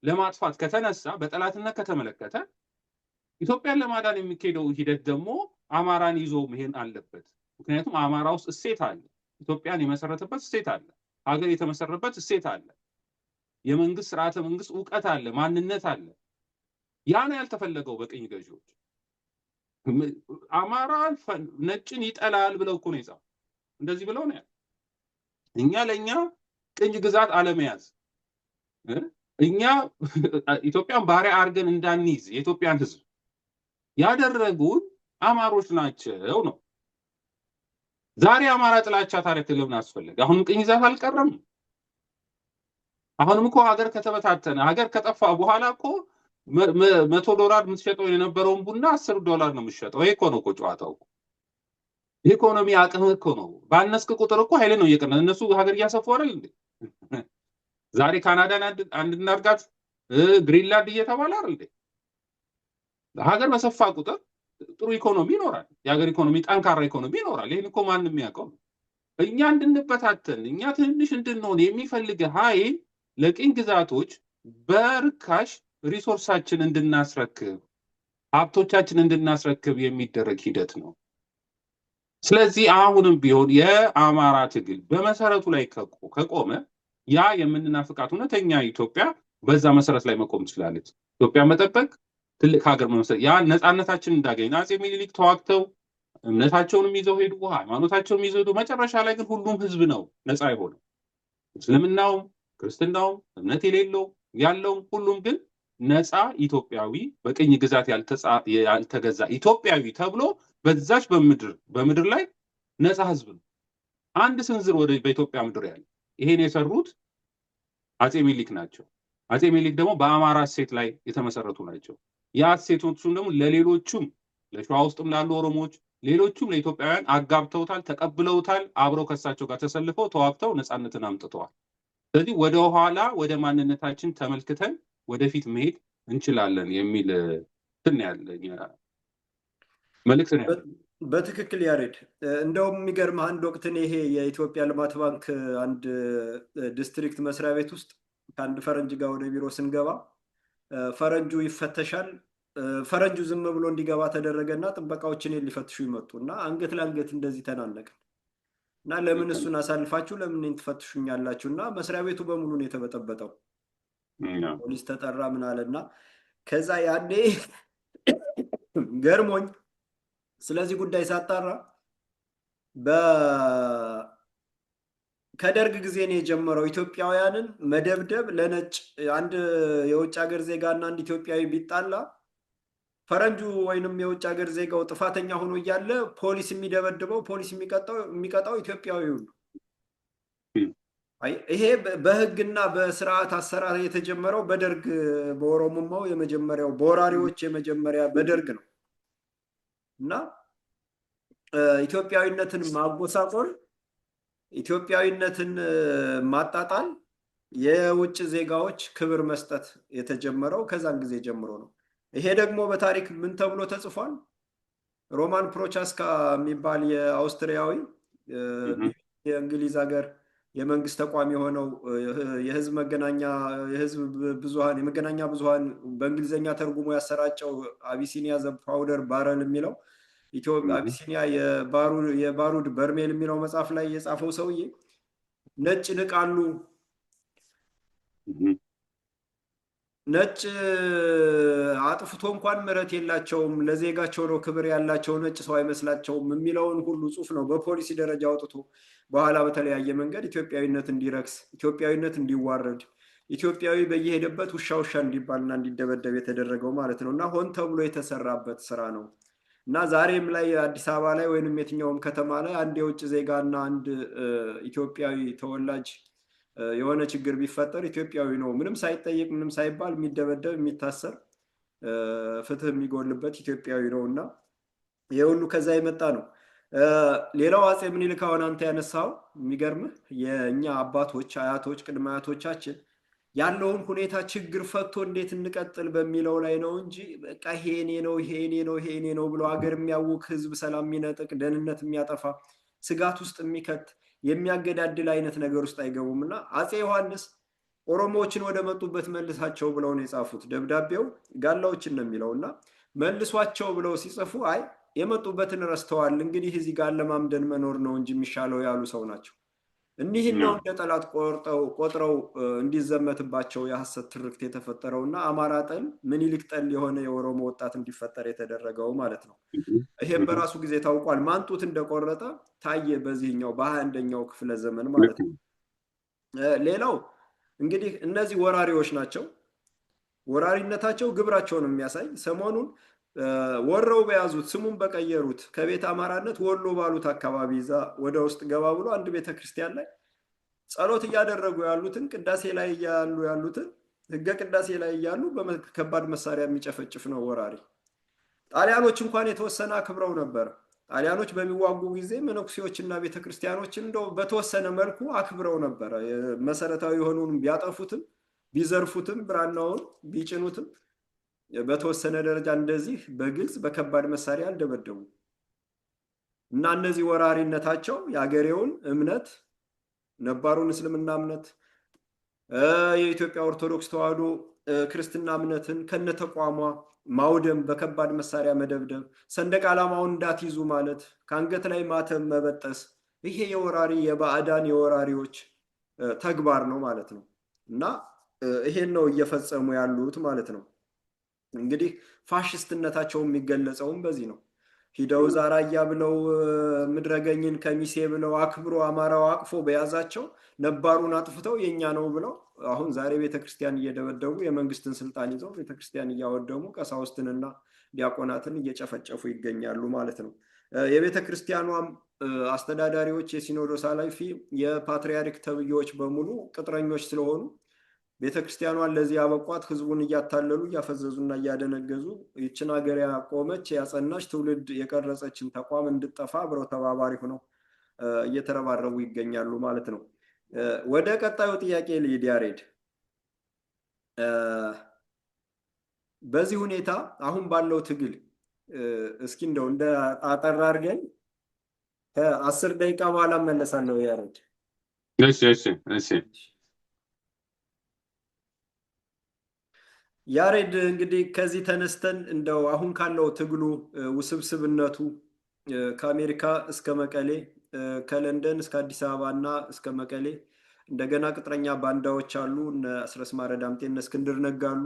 ለማጥፋት ከተነሳ በጠላትነት ከተመለከተ ኢትዮጵያን ለማዳን የሚካሄደው ሂደት ደግሞ አማራን ይዞ መሄድ አለበት። ምክንያቱም አማራ ውስጥ እሴት አለ፣ ኢትዮጵያን የመሰረተበት እሴት አለ፣ ሀገር የተመሰረበት እሴት አለ፣ የመንግስት ስርዓተ መንግስት እውቀት አለ፣ ማንነት አለ። ያ ነው ያልተፈለገው በቅኝ ገዢዎች። አማራ ነጭን ይጠላል ብለው እኮ ነው የጻፉት። እንደዚህ ብለው ነው እኛ ለኛ ቅኝ ግዛት አለመያዝ እኛ ኢትዮጵያን ባሪያ አድርገን እንዳንይዝ የኢትዮጵያን ህዝብ ያደረጉን አማሮች ናቸው ነው። ዛሬ አማራ ጥላቻ ታሪክ ለምን አስፈለገ? አሁንም ቅኝ ግዛት አልቀረም። አሁንም እኮ ሀገር ከተበታተነ ሀገር ከጠፋ በኋላ እኮ $100 የምትሸጠው የነበረውን ቡና $10 ነው የምትሸጠው። ይሄ እኮ ነው እኮ ጨዋታው። ኢኮኖሚ አቅም እኮ ነው። ባነስክ ቁጥር እኮ ኃይል ነው እየቀነሰ እነሱ ሀገር እያሰፉ አይደል እንዴ? ዛሬ ካናዳን አንድ እናድርጋት ግሪንላንድ እየተባለ አይደል እንዴ? ሀገር በሰፋ ቁጥር ጥሩ ኢኮኖሚ ይኖራል። የሀገር ኢኮኖሚ ጠንካራ ኢኮኖሚ ይኖራል። ይሄን እኮ ማንም ያውቀው። እኛ እንድንበታተን እኛ ትንሽ እንድንሆን የሚፈልግ ኃይል ለቅኝ ግዛቶች በርካሽ ሪሶርሳችን እንድናስረክብ ሀብቶቻችን እንድናስረክብ የሚደረግ ሂደት ነው። ስለዚህ አሁንም ቢሆን የአማራ ትግል በመሰረቱ ላይ ከቆመ ያ የምንናፍቃት እውነተኛ ኢትዮጵያ በዛ መሰረት ላይ መቆም ትችላለች። ኢትዮጵያ መጠበቅ ትልቅ ሀገር መመስረት ያ ነፃነታችን እንዳገኝ አፄ ሚኒሊክ ተዋግተው እምነታቸውንም ይዘው ሄዱ፣ ሃይማኖታቸውንም ይዘው ሄዱ። መጨረሻ ላይ ግን ሁሉም ህዝብ ነው ነፃ የሆነው። እስልምናውም ክርስትናውም እምነት የሌለው ያለውም ሁሉም ግን ነፃ ኢትዮጵያዊ በቅኝ ግዛት ያልተገዛ ኢትዮጵያዊ ተብሎ በዛች በምድር ላይ ነፃ ህዝብ ነው። አንድ ስንዝር ወደ በኢትዮጵያ ምድር ያለ ይሄን የሰሩት አፄ ሚኒሊክ ናቸው። አፄ ሚኒሊክ ደግሞ በአማራ እሴት ላይ የተመሰረቱ ናቸው። ያ እሴቶቹም ደግሞ ለሌሎቹም ለሸዋ ውስጥም ላሉ ኦሮሞዎች ሌሎቹም ለኢትዮጵያውያን አጋብተውታል፣ ተቀብለውታል። አብረው ከሳቸው ጋር ተሰልፈው ተዋግተው ነፃነትን አምጥተዋል። ስለዚህ ወደ ኋላ ወደ ማንነታችን ተመልክተን ወደፊት መሄድ እንችላለን የሚል ያለኝ መልእክት ነው ያለኝ። በትክክል ያሬድ፣ እንደውም የሚገርምህ አንድ ወቅት ይሄ የኢትዮጵያ ልማት ባንክ አንድ ዲስትሪክት መስሪያ ቤት ውስጥ ከአንድ ፈረንጅ ጋር ወደ ቢሮ ስንገባ ፈረንጁ ይፈተሻል። ፈረንጁ ዝም ብሎ እንዲገባ ተደረገና ጥበቃዎችን ሊፈትሹ ይመጡ እና አንገት ለአንገት እንደዚህ ተናነቅን እና ለምን እሱን አሳልፋችሁ ለምን ትፈትሹኛላችሁ? እና መስሪያ ቤቱ በሙሉ ነው የተበጠበጠው። ፖሊስ ተጠራ ምን አለና ከዛ ያኔ ገርሞኝ ስለዚህ ጉዳይ ሳጣራ ከደርግ ጊዜ ነው የጀመረው ኢትዮጵያውያንን መደብደብ። ለነጭ አንድ የውጭ ሀገር ዜጋና አንድ ኢትዮጵያዊ ቢጣላ ፈረንጁ ወይንም የውጭ ሀገር ዜጋው ጥፋተኛ ሆኖ እያለ ፖሊስ የሚደበድበው ፖሊስ የሚቀጣው ኢትዮጵያዊው ነው። ይሄ በህግና በስርዓት አሰራር የተጀመረው በደርግ በኦሮሞማው የመጀመሪያው በወራሪዎች የመጀመሪያ በደርግ ነው እና ኢትዮጵያዊነትን ማጎሳቆል፣ ኢትዮጵያዊነትን ማጣጣል፣ የውጭ ዜጋዎች ክብር መስጠት የተጀመረው ከዛን ጊዜ ጀምሮ ነው። ይሄ ደግሞ በታሪክ ምን ተብሎ ተጽፏል? ሮማን ፕሮቻስካ የሚባል የአውስትሪያዊ የእንግሊዝ ሀገር የመንግስት ተቋም የሆነው የህዝብ የመገናኛ ብዙሃን በእንግሊዝኛ ተርጉሞ ያሰራጨው አቢሲኒያ ዘ ፓውደር ባረል የሚለው አቢሲኒያ የባሩድ በርሜል የሚለው መጽሐፍ ላይ የጻፈው ሰውዬ ነጭ ንቃሉ፣ ነጭ አጥፍቶ እንኳን ምሕረት የላቸውም፣ ለዜጋቸው ነው ክብር ያላቸው፣ ነጭ ሰው አይመስላቸውም የሚለውን ሁሉ ጽሑፍ ነው በፖሊሲ ደረጃ አውጥቶ በኋላ በተለያየ መንገድ ኢትዮጵያዊነት እንዲረክስ፣ ኢትዮጵያዊነት እንዲዋረድ፣ ኢትዮጵያዊ በየሄደበት ውሻ እንዲባልና እንዲደበደብ የተደረገው ማለት ነው እና ሆን ተብሎ የተሰራበት ስራ ነው እና ዛሬም ላይ አዲስ አበባ ላይ ወይንም የትኛውም ከተማ ላይ አንድ የውጭ ዜጋ እና አንድ ኢትዮጵያዊ ተወላጅ የሆነ ችግር ቢፈጠር ኢትዮጵያዊ ነው ምንም ሳይጠየቅ ምንም ሳይባል የሚደበደብ የሚታሰር ፍትህ የሚጎልበት ኢትዮጵያዊ ነው እና ይሄ ሁሉ ከዛ የመጣ ነው። ሌላው አፄ ምኒልክ አሁን አንተ ያነሳው የሚገርምህ የእኛ አባቶች አያቶች ቅድመ አያቶቻችን ያለውን ሁኔታ ችግር ፈቶ እንዴት እንቀጥል በሚለው ላይ ነው እንጂ በቃ ይሄ እኔ ነው ይሄ እኔ ነው ይሄ እኔ ነው ብሎ ሀገር የሚያውክ ህዝብ ሰላም የሚነጥቅ ደህንነት የሚያጠፋ ስጋት ውስጥ የሚከት የሚያገዳድል አይነት ነገር ውስጥ አይገቡም። እና አፄ ዮሐንስ ኦሮሞዎችን ወደ መጡበት መልሳቸው ብለው ነው የጻፉት። ደብዳቤው ጋላዎችን ነው የሚለው እና መልሷቸው ብለው ሲጽፉ አይ የመጡበትን ረስተዋል፣ እንግዲህ እዚህ ጋር ለማምደን መኖር ነው እንጂ የሚሻለው ያሉ ሰው ናቸው። እኒህን ነው እንደ ጠላት ቆጥረው እንዲዘመትባቸው የሐሰት ትርክት የተፈጠረው እና አማራ ጠል ምኒልክ ጠል የሆነ የኦሮሞ ወጣት እንዲፈጠር የተደረገው ማለት ነው። ይሄም በራሱ ጊዜ ታውቋል። ማንጡት እንደቆረጠ ታየ በዚህኛው በ21ኛው ክፍለ ዘመን ማለት ነው። ሌላው እንግዲህ እነዚህ ወራሪዎች ናቸው። ወራሪነታቸው ግብራቸውን የሚያሳይ ሰሞኑን ወረው በያዙት ስሙን በቀየሩት ከቤተ አማራነት ወሎ ባሉት አካባቢ ይዛ ወደ ውስጥ ገባ ብሎ አንድ ቤተክርስቲያን ላይ ጸሎት እያደረጉ ያሉትን ቅዳሴ ላይ ያሉትን ህገ ቅዳሴ ላይ እያሉ በከባድ መሳሪያ የሚጨፈጭፍ ነው ወራሪ። ጣሊያኖች እንኳን የተወሰነ አክብረው ነበር። ጣሊያኖች በሚዋጉ ጊዜ መነኩሴዎችና ቤተክርስቲያኖችን እንደው በተወሰነ መልኩ አክብረው ነበር። መሰረታዊ የሆኑን ቢያጠፉትም ቢዘርፉትም ብራናውን ቢጭኑትም በተወሰነ ደረጃ እንደዚህ በግልጽ በከባድ መሳሪያ አልደበደቡም። እና እነዚህ ወራሪነታቸው የአገሬውን እምነት ነባሩን እስልምና እምነት የኢትዮጵያ ኦርቶዶክስ ተዋሕዶ ክርስትና እምነትን ከነተቋሟ ማውደም፣ በከባድ መሳሪያ መደብደብ፣ ሰንደቅ ዓላማውን እንዳትይዙ ማለት፣ ከአንገት ላይ ማተም መበጠስ፣ ይሄ የወራሪ የባዕዳን የወራሪዎች ተግባር ነው ማለት ነው። እና ይሄን ነው እየፈጸሙ ያሉት ማለት ነው። እንግዲህ ፋሽስትነታቸው የሚገለጸውም በዚህ ነው። ሂደው ዛራያ ብለው ምድረገኝን ከሚሴ ብለው አክብሮ አማራው አቅፎ በያዛቸው ነባሩን አጥፍተው የኛ ነው ብለው አሁን ዛሬ ቤተክርስቲያን እየደበደቡ የመንግስትን ስልጣን ይዘው ቤተክርስቲያን እያወደሙ ቀሳውስትንና ዲያቆናትን እየጨፈጨፉ ይገኛሉ ማለት ነው። የቤተክርስቲያኗም አስተዳዳሪዎች፣ የሲኖዶስ ኃላፊ፣ የፓትርያርክ ተብዬዎች በሙሉ ቅጥረኞች ስለሆኑ ቤተክርስቲያኗን ለዚህ ያበቋት ህዝቡን እያታለሉ እያፈዘዙና እያደነገዙ ይችን ሀገር ያቆመች ያጸናች ትውልድ የቀረጸችን ተቋም እንድጠፋ አብረው ተባባሪ ሆነው እየተረባረቡ ይገኛሉ ማለት ነው። ወደ ቀጣዩ ጥያቄ ልሂድ ያሬድ። በዚህ ሁኔታ አሁን ባለው ትግል እስኪ እንደው እንደ አጠር አድርገን ከ10 ደቂቃ በኋላ መለሳለሁ ያሬድ። እሺ ያሬድ እንግዲህ ከዚህ ተነስተን እንደው አሁን ካለው ትግሉ ውስብስብነቱ ከአሜሪካ እስከ መቀሌ ከለንደን እስከ አዲስ አበባ እና እስከ መቀሌ እንደገና ቅጥረኛ ባንዳዎች አሉ። እነ አስረስ ማረ ዳምጤ፣ እነ እስክንድር ነጋሉ፣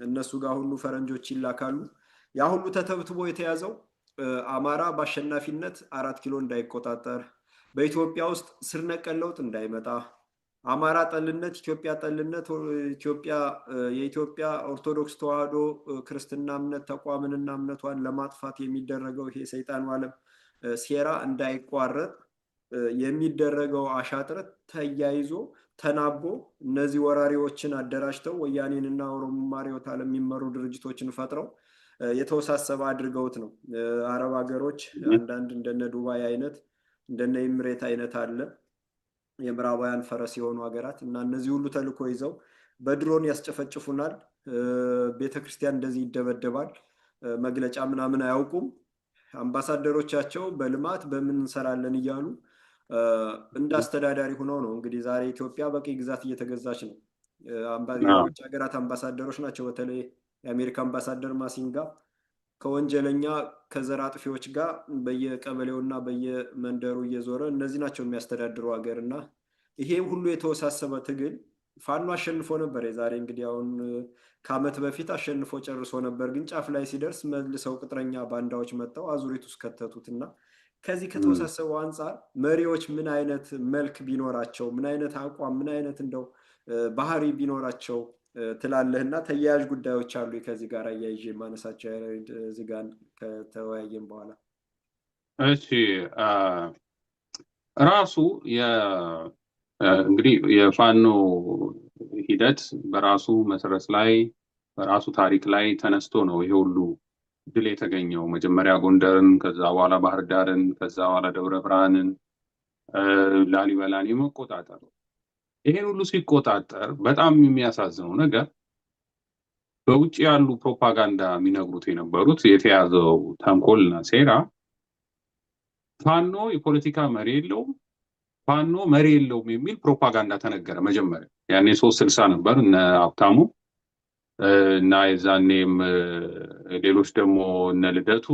እነሱ ጋር ሁሉ ፈረንጆች ይላካሉ። ያ ሁሉ ተተብትቦ የተያዘው አማራ በአሸናፊነት 4 ኪሎ እንዳይቆጣጠር፣ በኢትዮጵያ ውስጥ ስር ነቀል ለውጥ እንዳይመጣ፣ አማራ ጠልነት፣ ኢትዮጵያ ጠልነት፣ የኢትዮጵያ ኦርቶዶክስ ተዋሕዶ ክርስትና እምነት ተቋምንና እምነቷን ለማጥፋት የሚደረገው ይሄ ሰይጣን ዓለም ሴራ እንዳይቋረጥ የሚደረገው አሻጥረት ተያይዞ ተናቦ እነዚህ ወራሪዎችን አደራጅተው ወያኔንና ኦሮሞማ ርዕዮተ ዓለም የሚመሩ ድርጅቶችን ፈጥረው የተወሳሰበ አድርገውት ነው። አረብ ሀገሮች አንዳንድ እንደነ ዱባይ አይነት እንደነ ኢምሬት አይነት አለ የምዕራባውያን ፈረስ የሆኑ ሀገራት እና እነዚህ ሁሉ ተልኮ ይዘው በድሮን ያስጨፈጭፉናል። ቤተክርስቲያን እንደዚህ ይደበደባል። መግለጫ ምናምን አያውቁም። አምባሳደሮቻቸው በልማት በምን እንሰራለን እያሉ እንደ አስተዳዳሪ ሆነው ነው እንግዲህ ዛሬ ኢትዮጵያ በቂ ግዛት እየተገዛች ነው። የውጭ ሀገራት አምባሳደሮች ናቸው። በተለይ የአሜሪካ አምባሳደር ማሲንጋ ከወንጀለኛ ከዘር አጥፊዎች ጋር በየቀበሌውና በየመንደሩ እየዞረ እነዚህ ናቸው የሚያስተዳድሩ ሀገር እና ይሄ ሁሉ የተወሳሰበ ትግል ፋኖ አሸንፎ ነበር። የዛሬ እንግዲህ አሁን ከዓመት በፊት አሸንፎ ጨርሶ ነበር። ግን ጫፍ ላይ ሲደርስ መልሰው ቅጥረኛ ባንዳዎች መጥተው አዙሪት ውስጥ ከተቱት እና ከዚህ ከተወሳሰበው አንጻር መሪዎች ምን አይነት መልክ ቢኖራቸው፣ ምን አይነት አቋም፣ ምን አይነት እንደው ባህሪ ቢኖራቸው ትላለህና ተያያዥ ጉዳዮች አሉ ከዚህ ጋር አያይዤ ማነሳቸው እዚህ ጋር ከተወያየን በኋላ። እሺ ራሱ እንግዲህ የፋኖ ሂደት በራሱ መሰረት ላይ በራሱ ታሪክ ላይ ተነስቶ ነው ይሄ ሁሉ ድል የተገኘው። መጀመሪያ ጎንደርን፣ ከዛ በኋላ ባህር ዳርን፣ ከዛ በኋላ ደብረ ብርሃንን፣ ላሊበላን የመቆጣጠር ይሄን ሁሉ ሲቆጣጠር በጣም የሚያሳዝነው ነገር በውጭ ያሉ ፕሮፓጋንዳ የሚነግሩት የነበሩት የተያዘው ተንኮልና ሴራ ፋኖ የፖለቲካ መሪ የለውም፣ ፋኖ መሪ የለውም የሚል ፕሮፓጋንዳ ተነገረ። መጀመሪያ ያኔ 360 ነበር እነ ሀብታሙ እና የዛኔም ሌሎች ደግሞ እነ ልደቱ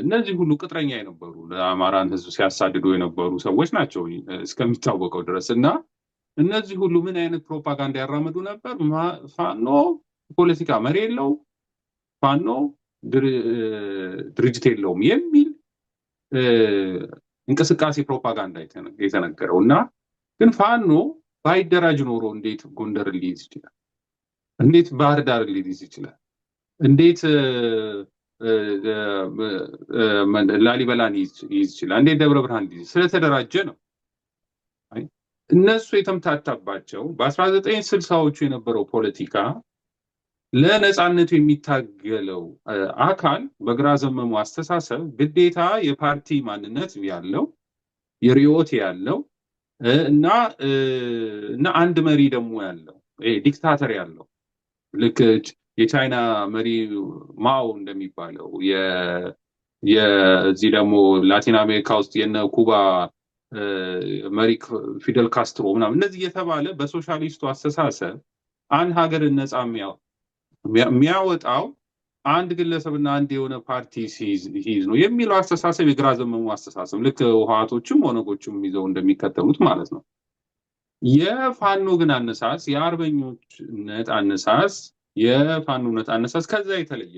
እነዚህ ሁሉ ቅጥረኛ የነበሩ ለአማራን ህዝብ ሲያሳድዱ የነበሩ ሰዎች ናቸው እስከሚታወቀው ድረስ። እና እነዚህ ሁሉ ምን አይነት ፕሮፓጋንዳ ያራምዱ ነበር? ፋኖ ፖለቲካ መሪ የለውም፣ ፋኖ ድርጅት የለውም የሚል እንቅስቃሴ ፕሮፓጋንዳ የተነገረው። እና ግን ፋኖ ባይደራጅ ኖሮ እንዴት ጎንደር ሊይዝ ይችላል? እንዴት ባህር ዳር ሊይዝ ይችላል? እንዴት ላሊበላን ይይዝ ይችላል? እንዴት ደብረ ብርሃን ሊይዝ? ስለተደራጀ ነው። እነሱ የተምታታባቸው በ1960ዎቹ የነበረው ፖለቲካ ለነፃነቱ የሚታገለው አካል በግራ ዘመሙ አስተሳሰብ ግዴታ የፓርቲ ማንነት ያለው የርዕዮት ያለው እና አንድ መሪ ደግሞ ያለው ዲክታተር ያለው ልክ የቻይና መሪ ማኦ እንደሚባለው የዚህ ደግሞ ላቲን አሜሪካ ውስጥ የነ ኩባ መሪ ፊደል ካስትሮ ምናምን እነዚህ እየተባለ በሶሻሊስቱ አስተሳሰብ አንድ ሀገርን ነፃ የሚያወጣው አንድ ግለሰብና አንድ የሆነ ፓርቲ ሲይዝ ነው የሚለው አስተሳሰብ የግራ ዘመሙ አስተሳሰብ ልክ ህወሓቶችም ኦነጎችም ይዘው እንደሚከተሉት ማለት ነው። የፋኖ ግን አነሳስ የአርበኞችነት አነሳስ የፋኖነት አነሳስ ከዛ የተለየ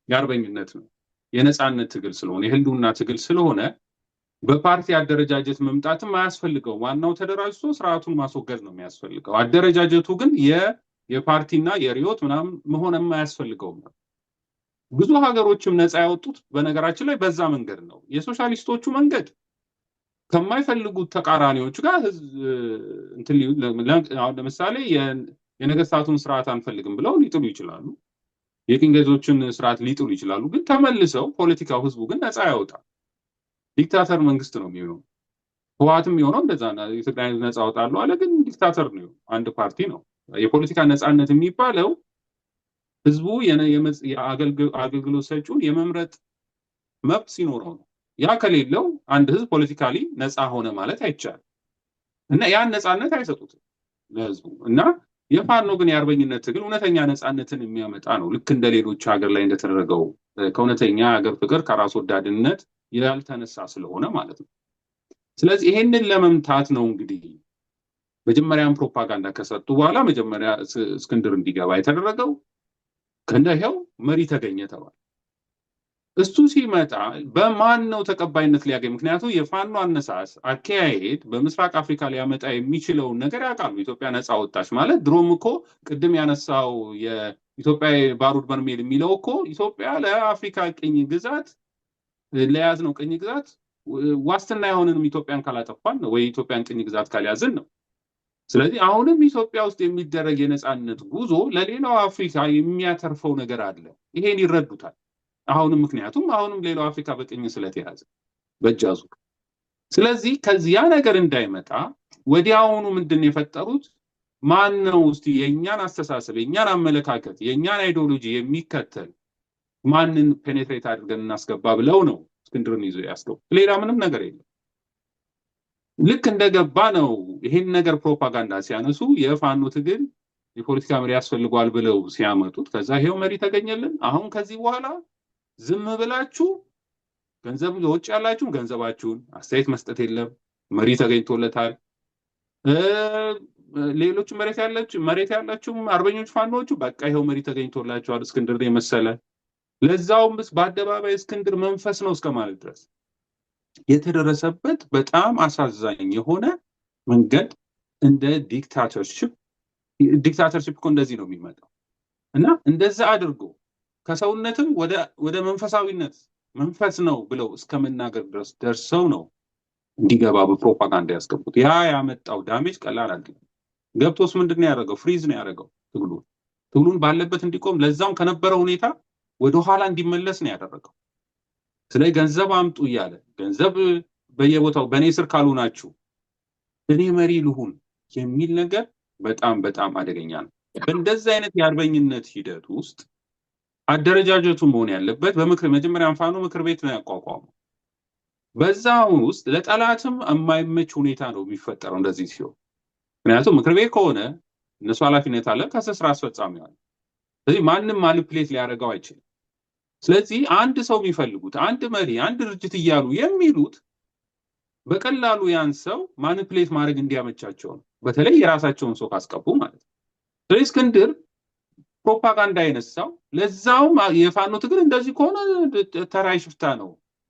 የአርበኝነት ነው። የነፃነት ትግል ስለሆነ የህልውና ትግል ስለሆነ በፓርቲ አደረጃጀት መምጣትም አያስፈልገው። ዋናው ተደራጅቶ ስርዓቱን ማስወገድ ነው የሚያስፈልገው። አደረጃጀቱ ግን የፓርቲና የርዕዮት ምናምን መሆንም አያስፈልገውም ነው። ብዙ ሀገሮችም ነፃ ያወጡት በነገራችን ላይ በዛ መንገድ ነው። የሶሻሊስቶቹ መንገድ ከማይፈልጉት ተቃራኒዎች ጋር አሁን ለምሳሌ የነገስታቱን ስርዓት አንፈልግም ብለው ሊጥሉ ይችላሉ። የቅኝ ገዢዎችን ስርዓት ሊጥሉ ይችላሉ። ግን ተመልሰው ፖለቲካው ህዝቡ ግን ነፃ ያወጣል። ዲክታተር መንግስት ነው የሚሆነው። ህወሓትም የሆነው እንደዛ ኢትዮጵያ ነፃ አወጣለሁ አለ፣ ግን ዲክታተር ነው፣ አንድ ፓርቲ ነው። የፖለቲካ ነፃነት የሚባለው ህዝቡ የአገልግሎት ሰጪውን የመምረጥ መብት ሲኖረው ነው። ያ ከሌለው አንድ ህዝብ ፖለቲካሊ ነፃ ሆነ ማለት አይቻልም። እና ያን ነፃነት አይሰጡትም ለህዝቡ። እና የፋኖ ግን የአርበኝነት ትግል እውነተኛ ነፃነትን የሚያመጣ ነው። ልክ እንደ ሌሎች ሀገር ላይ እንደተደረገው ከእውነተኛ ሀገር ፍቅር ከራስ ወዳድነት ያልተነሳ ስለሆነ ማለት ነው። ስለዚህ ይሄንን ለመምታት ነው እንግዲህ መጀመሪያም ፕሮፓጋንዳ ከሰጡ በኋላ መጀመሪያ እስክንድር እንዲገባ የተደረገው ከእንደው መሪ ተገኘ ተባለ። እሱ ሲመጣ በማን ነው ተቀባይነት ሊያገኝ? ምክንያቱም የፋኖ አነሳስ አካሄድ በምስራቅ አፍሪካ ሊያመጣ የሚችለውን ነገር ያውቃሉ። ኢትዮጵያ ነፃ ወጣች ማለት ድሮም እኮ ቅድም ያነሳው የኢትዮጵያ ባሩድ በርሜል የሚለው እኮ ኢትዮጵያ ለአፍሪካ ቅኝ ግዛት ለያዝ ነው ቅኝ ግዛት ዋስትና የሆነንም ኢትዮጵያን ካላጠፋን ነው ወይ ኢትዮጵያን ቅኝ ግዛት ካልያዝን ነው። ስለዚህ አሁንም ኢትዮጵያ ውስጥ የሚደረግ የነፃነት ጉዞ ለሌላው አፍሪካ የሚያተርፈው ነገር አለ። ይሄን ይረዱታል። አሁንም ምክንያቱም አሁንም ሌላው አፍሪካ በቅኝ ስለተያዘ በእጃዙ። ስለዚህ ከዚያ ነገር እንዳይመጣ ወዲያውኑ ምንድን የፈጠሩት ማን ነው እስቲ የኛን አስተሳሰብ የኛን አመለካከት የኛን አይዲዮሎጂ የሚከተል ማንን ፔኔትሬት አድርገን እናስገባ ብለው ነው እስክንድርን ይዞ ያስገቡ። ሌላ ምንም ነገር የለም። ልክ እንደገባ ነው ይሄን ነገር ፕሮፓጋንዳ ሲያነሱ የፋኖ ትግል የፖለቲካ መሪ ያስፈልጓል ብለው ሲያመጡት ከዛ ይሄው መሪ ተገኘልን። አሁን ከዚህ በኋላ ዝም ብላችሁ ገንዘብ ለውጭ ያላችሁ ገንዘባችሁን አስተያየት መስጠት የለም። መሪ ተገኝቶለታል። ሌሎች መሬት ያላችሁ አርበኞች ፋኖቹ በቃ ይሄው መሪ ተገኝቶላችኋል እስክንድር የመሰለ ለዛውም በአደባባይ እስክንድር መንፈስ ነው እስከማለት ድረስ የተደረሰበት በጣም አሳዛኝ የሆነ መንገድ እንደ ዲክታተርሺፕ እኮ እንደዚህ ነው የሚመጣው። እና እንደዛ አድርጎ ከሰውነትም ወደ መንፈሳዊነት መንፈስ ነው ብለው እስከመናገር ድረስ ደርሰው ነው እንዲገባ በፕሮፓጋንዳ ያስገቡት። ያ ያመጣው ዳሜጅ ቀላል አይደለም። ገብቶስ ምንድነው ያደረገው? ፍሪዝ ነው ያደረገው ትግሉን ባለበት እንዲቆም ለዛም ከነበረው ሁኔታ ወደ ኋላ እንዲመለስ ነው ያደረገው። ስለዚህ ገንዘብ አምጡ እያለ ገንዘብ በየቦታው በእኔ ስር ካልሆናችሁ እኔ መሪ ልሁን የሚል ነገር በጣም በጣም አደገኛ ነው። በእንደዚህ አይነት የአርበኝነት ሂደት ውስጥ አደረጃጀቱ መሆን ያለበት መጀመሪያ ፋኖ ምክር ቤት ነው ያቋቋመው። በዛ ውስጥ ለጠላትም የማይመች ሁኔታ ነው የሚፈጠረው እንደዚህ ሲሆን። ምክንያቱም ምክር ቤት ከሆነ እነሱ ኃላፊነት አለ፣ ከስር ስራ አስፈጻሚ አለ። ስለዚህ ማንም ማኒፕሌት ሊያደርገው አይችልም። ስለዚህ አንድ ሰው የሚፈልጉት አንድ መሪ አንድ ድርጅት እያሉ የሚሉት በቀላሉ ያን ሰው ማኒፕሌት ማድረግ እንዲያመቻቸው ነው። በተለይ የራሳቸውን ሰው ካስቀቡ ማለት ነው። ስለዚህ እስክንድር ፕሮፓጋንዳ የነሳው ለዛውም የፋኖ ትግል እንደዚህ ከሆነ ተራይ ሽፍታ ነው፣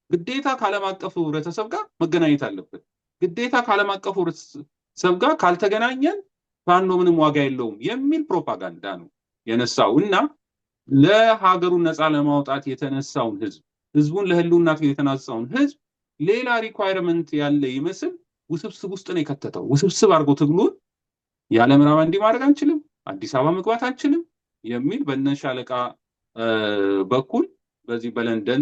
ግዴታ ከዓለም አቀፉ ህብረተሰብ ጋር መገናኘት አለበት፣ ግዴታ ከዓለም አቀፉ ህብረተሰብ ጋር ካልተገናኘን ፋኖ ምንም ዋጋ የለውም የሚል ፕሮፓጋንዳ ነው የነሳው እና ለሀገሩን ነፃ ለማውጣት የተነሳውን ህዝቡን ለህልውና የተነሳውን ህዝብ ሌላ ሪኳየርመንት ያለ ይመስል ውስብስብ ውስጥ ነው የከተተው። ውስብስብ አድርጎ ትግሉን ያለ ምዕራብ እንዲህ ማድረግ አንችልም፣ አዲስ አበባ መግባት አንችልም የሚል በነሻለቃ በኩል በዚህ በለንደን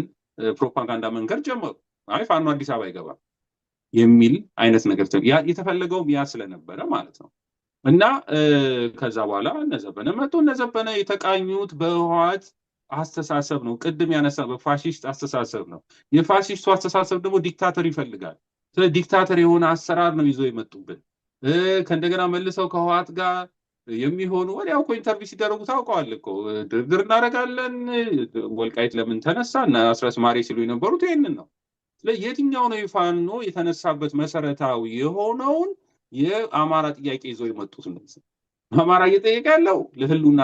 ፕሮፓጋንዳ መንገድ ጀመሩ። አይ ፋኖ አዲስ አበባ ይገባል የሚል አይነት ነገር የተፈለገውም ያ ስለነበረ ማለት ነው። እና ከዛ በኋላ እነዘበነ መጡ። እነዘበነ የተቃኙት በህወሓት አስተሳሰብ ነው። ቅድም ያነሳ በፋሺስት አስተሳሰብ ነው። የፋሺስቱ አስተሳሰብ ደግሞ ዲክታተር ይፈልጋል። ስለ ዲክታተር የሆነ አሰራር ነው ይዘው የመጡብን። ከእንደገና መልሰው ከህወሓት ጋር የሚሆኑ ወዲያው እኮ ኢንተርቪው ሲደረጉ ታውቀዋል እኮ ድርድር እናደርጋለን፣ ወልቃይት ለምን ተነሳ እና አስረስ ማሬ ሲሉ የነበሩት ይህንን ነው። ስለዚህ የትኛው ነው የፋኖ የተነሳበት መሰረታዊ የሆነውን የአማራ ጥያቄ ይዘው የመጡት? እነዚህ አማራ እየጠየቀ ያለው ለህልውና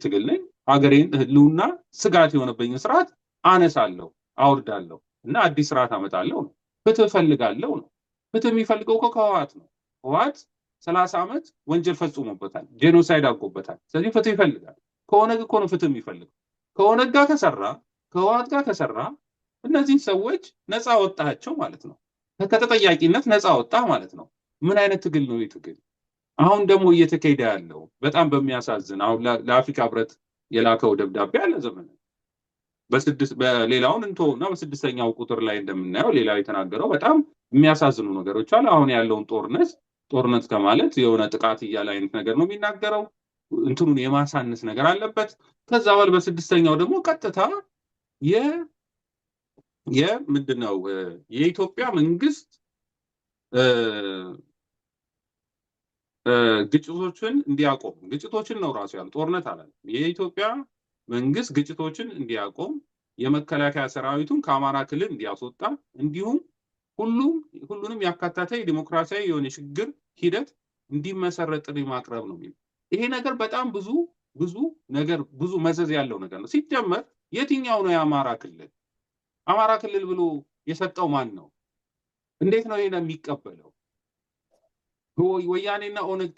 ትግል ነኝ፣ ሀገሬን ህልውና ስጋት የሆነበኝ ስርዓት አነሳለሁ፣ አውርዳለሁ እና አዲስ ስርዓት አመጣለሁ ነው። ፍትህ ፈልጋለሁ ነው። ፍትህ የሚፈልገው እኮ ከህወሓት ነው። ህወሓት 30 ዓመት ወንጀል ፈጽሞበታል፣ ጄኖሳይድ አድርጎበታል። ስለዚህ ፍትህ ይፈልጋል። ከኦነግ እኮ ነው ፍትህ የሚፈልገው። ከኦነግ ጋር ከሰራ ከህወሓት ጋር ከሰራ እነዚህ ሰዎች ነፃ ወጣቸው ማለት ነው። ከተጠያቂነት ነፃ ወጣ ማለት ነው። ምን አይነት ትግል ነው ትግል? አሁን ደግሞ እየተካሄደ ያለው በጣም በሚያሳዝን አሁን ለአፍሪካ ህብረት የላከው ደብዳቤ አለ ዘመነ በሌላውን እንተውና በስድስተኛው ቁጥር ላይ እንደምናየው ሌላው የተናገረው በጣም የሚያሳዝኑ ነገሮች አሉ። አሁን ያለውን ጦርነት ከማለት የሆነ ጥቃት እያለ አይነት ነገር ነው የሚናገረው። እንትኑን የማሳነስ ነገር አለበት። ከዛ በኋላ በስድስተኛው ደግሞ ቀጥታ ምንድነው የኢትዮጵያ መንግስት ግጭቶችን እንዲያቆም ግጭቶችን ነው ራሱ ያለው ጦርነት አላለም። የኢትዮጵያ መንግስት ግጭቶችን እንዲያቆም የመከላከያ ሰራዊቱን ከአማራ ክልል እንዲያስወጣ እንዲሁም ሁሉንም ያካተተ የዲሞክራሲያዊ የሆነ ሽግግር ሂደት እንዲመሰረት ማቅረብ ነው የሚለው። ይሄ ነገር በጣም ብዙ መዘዝ ያለው ነገር ነው። ሲጀመር የትኛው ነው የአማራ ክልል? አማራ ክልል ብሎ የሰጠው ማን ነው? እንዴት ነው ይሄን የሚቀበለው? ወያኔና ኦነግ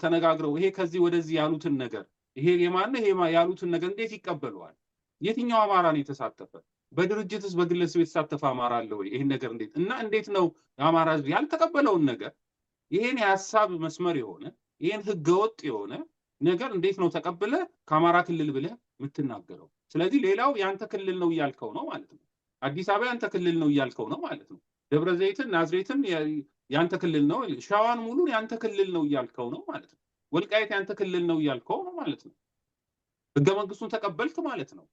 ተነጋግረው ይሄ ከዚህ ወደዚህ ያሉትን ነገር ይሄ የማን ይሄ ያሉትን ነገር እንዴት ይቀበለዋል? የትኛው አማራ ነው የተሳተፈ? በድርጅትስ በግለሰብ የተሳተፈ አማራ አለ ወይ? ይሄን ነገር እንዴት ነው የአማራ ህዝብ ያልተቀበለውን ነገር ይሄን የሀሳብ መስመር የሆነ ይሄን ህገወጥ የሆነ ነገር እንዴት ነው ተቀብለ ከአማራ ክልል ብለህ የምትናገረው? ስለዚህ ሌላው ያንተ ክልል ነው እያልከው ነው ማለት ነው። አዲስ አበባ ያንተ ክልል ነው እያልከው ነው ማለት ነው። ደብረ ዘይትን ናዝሬትን ያንተ ክልል ነው፣ ሸዋን ሙሉን ያንተ ክልል ነው እያልከው ነው ማለት ነው። ወልቃይት ያንተ ክልል ነው እያልከው ነው ማለት ነው። ህገ መንግስቱን ተቀበልክ ማለት ነው።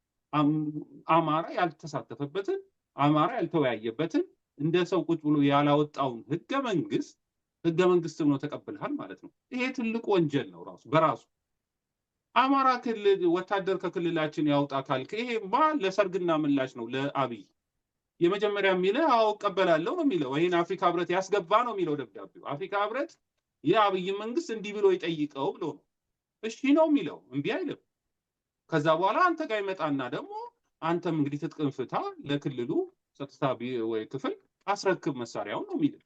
አማራ ያልተሳተፈበትን አማራ ያልተወያየበትን እንደ ሰው ቁጭ ብሎ ያላወጣውን ህገ መንግስት ነው ተቀብልሃል ማለት ነው። ይሄ ትልቅ ወንጀል ነው በራሱ። አማራ ክልል ወታደር ከክልላችን ያውጣ ካልክ ይሄ ለሰርግና ምላሽ ነው ለአብይ የመጀመሪያ የሚለው አዎ እቀበላለሁ ነው የሚለው። ይሄን አፍሪካ ህብረት ያስገባ ነው የሚለው ደብዳቤው። አፍሪካ ህብረት የአብይ መንግስት እንዲህ ብሎ ይጠይቀው ብሎ ነው እሺ ነው የሚለው፣ እምቢ አይልም። ከዛ በኋላ አንተ ጋር ይመጣና ደግሞ አንተም እንግዲህ ትጥቅም ፍታ ለክልሉ ጸጥታ ወይ ክፍል አስረክብ መሳሪያውን ነው የሚለው።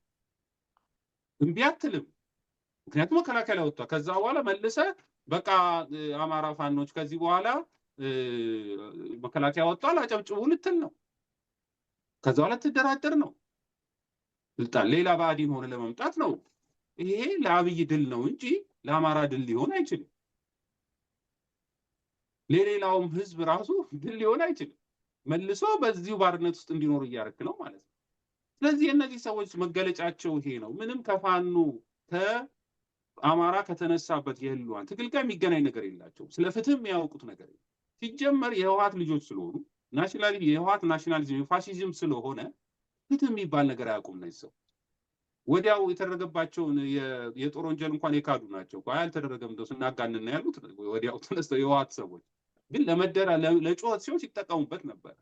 እምቢ አትልም፣ ምክንያቱም መከላከያ ወጥቷል። ከዛ በኋላ መልሰ በቃ አማራ ፋኖች ከዚህ በኋላ መከላከያ ወጥቷል አጨብጭቡ ልትል ነው። ከዛ በኋላ ትደራደር ነው ስልጣን ሌላ ባዕዲን ሆነ ለመምጣት ነው። ይሄ ለአብይ ድል ነው እንጂ ለአማራ ድል ሊሆን አይችልም። ለሌላውም ህዝብ ራሱ ድል ሊሆን አይችልም። መልሶ በዚሁ ባርነት ውስጥ እንዲኖር እያደረክ ነው ማለት ነው። ስለዚህ የእነዚህ ሰዎች መገለጫቸው ይሄ ነው። ምንም ከፋኖ ከአማራ ከተነሳበት የህልዋን ትግል ጋር የሚገናኝ ነገር የላቸውም። ስለ ፍትህ የሚያውቁት ነገር የለም። ሲጀመር የህወሓት ልጆች ስለሆኑ የህወሓት ናሽናሊዝም የፋሽዝም ስለሆነ ፍትህ የሚባል ነገር አያውቁም። እነዚህ ሰው ወዲያው የተደረገባቸውን የጦር ወንጀል እንኳን የካዱ ናቸው። አልተደረገም እንደው ስናጋንን ያሉት ወዲያው ተነስተው የህወሓት ሰዎች ግን ለጩኸት ሲሆን ሲጠቀሙበት ነበር።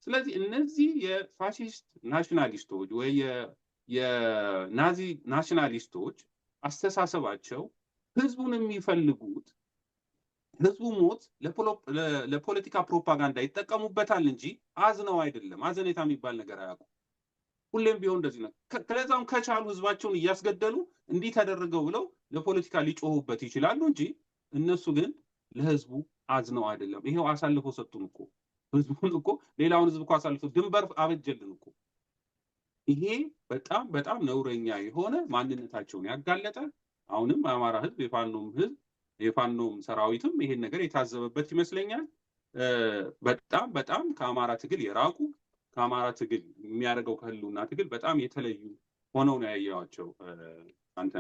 ስለዚህ እነዚህ የፋሽስት ናሽናሊስቶች ወይ የናዚ ናሽናሊስቶች አስተሳሰባቸው ህዝቡን የሚፈልጉት ህዝቡ ሞት ለፖለቲካ ፕሮፓጋንዳ ይጠቀሙበታል እንጂ አዝነው አይደለም። አዘኔታ የሚባል ነገር አያውቁም። ሁሌም ቢሆን እንደዚህ ነው። ከዛም ከቻሉ ህዝባቸውን እያስገደሉ እንዲህ ተደረገው ብለው ለፖለቲካ ሊጮሁበት ይችላሉ እንጂ እነሱ ግን ለህዝቡ አዝነው አይደለም። ይሄው አሳልፈው ሰጡን እኮ ህዝቡን እኮ ሌላውን ህዝብ እኮ አሳልፈው ድንበር አበጀልን እኮ። ይሄ በጣም በጣም ነውረኛ የሆነ ማንነታቸውን ያጋለጠ አሁንም የአማራ ህዝብ የፋኖም ሰራዊትም ይሄን ነገር የታዘበበት ይመስለኛል። በጣም በጣም ከአማራ ትግል የራቁ ከአማራ ትግል የሚያደርገው ከህልውና ትግል በጣም የተለዩ ሆነው ነው ያየዋቸው። አንተ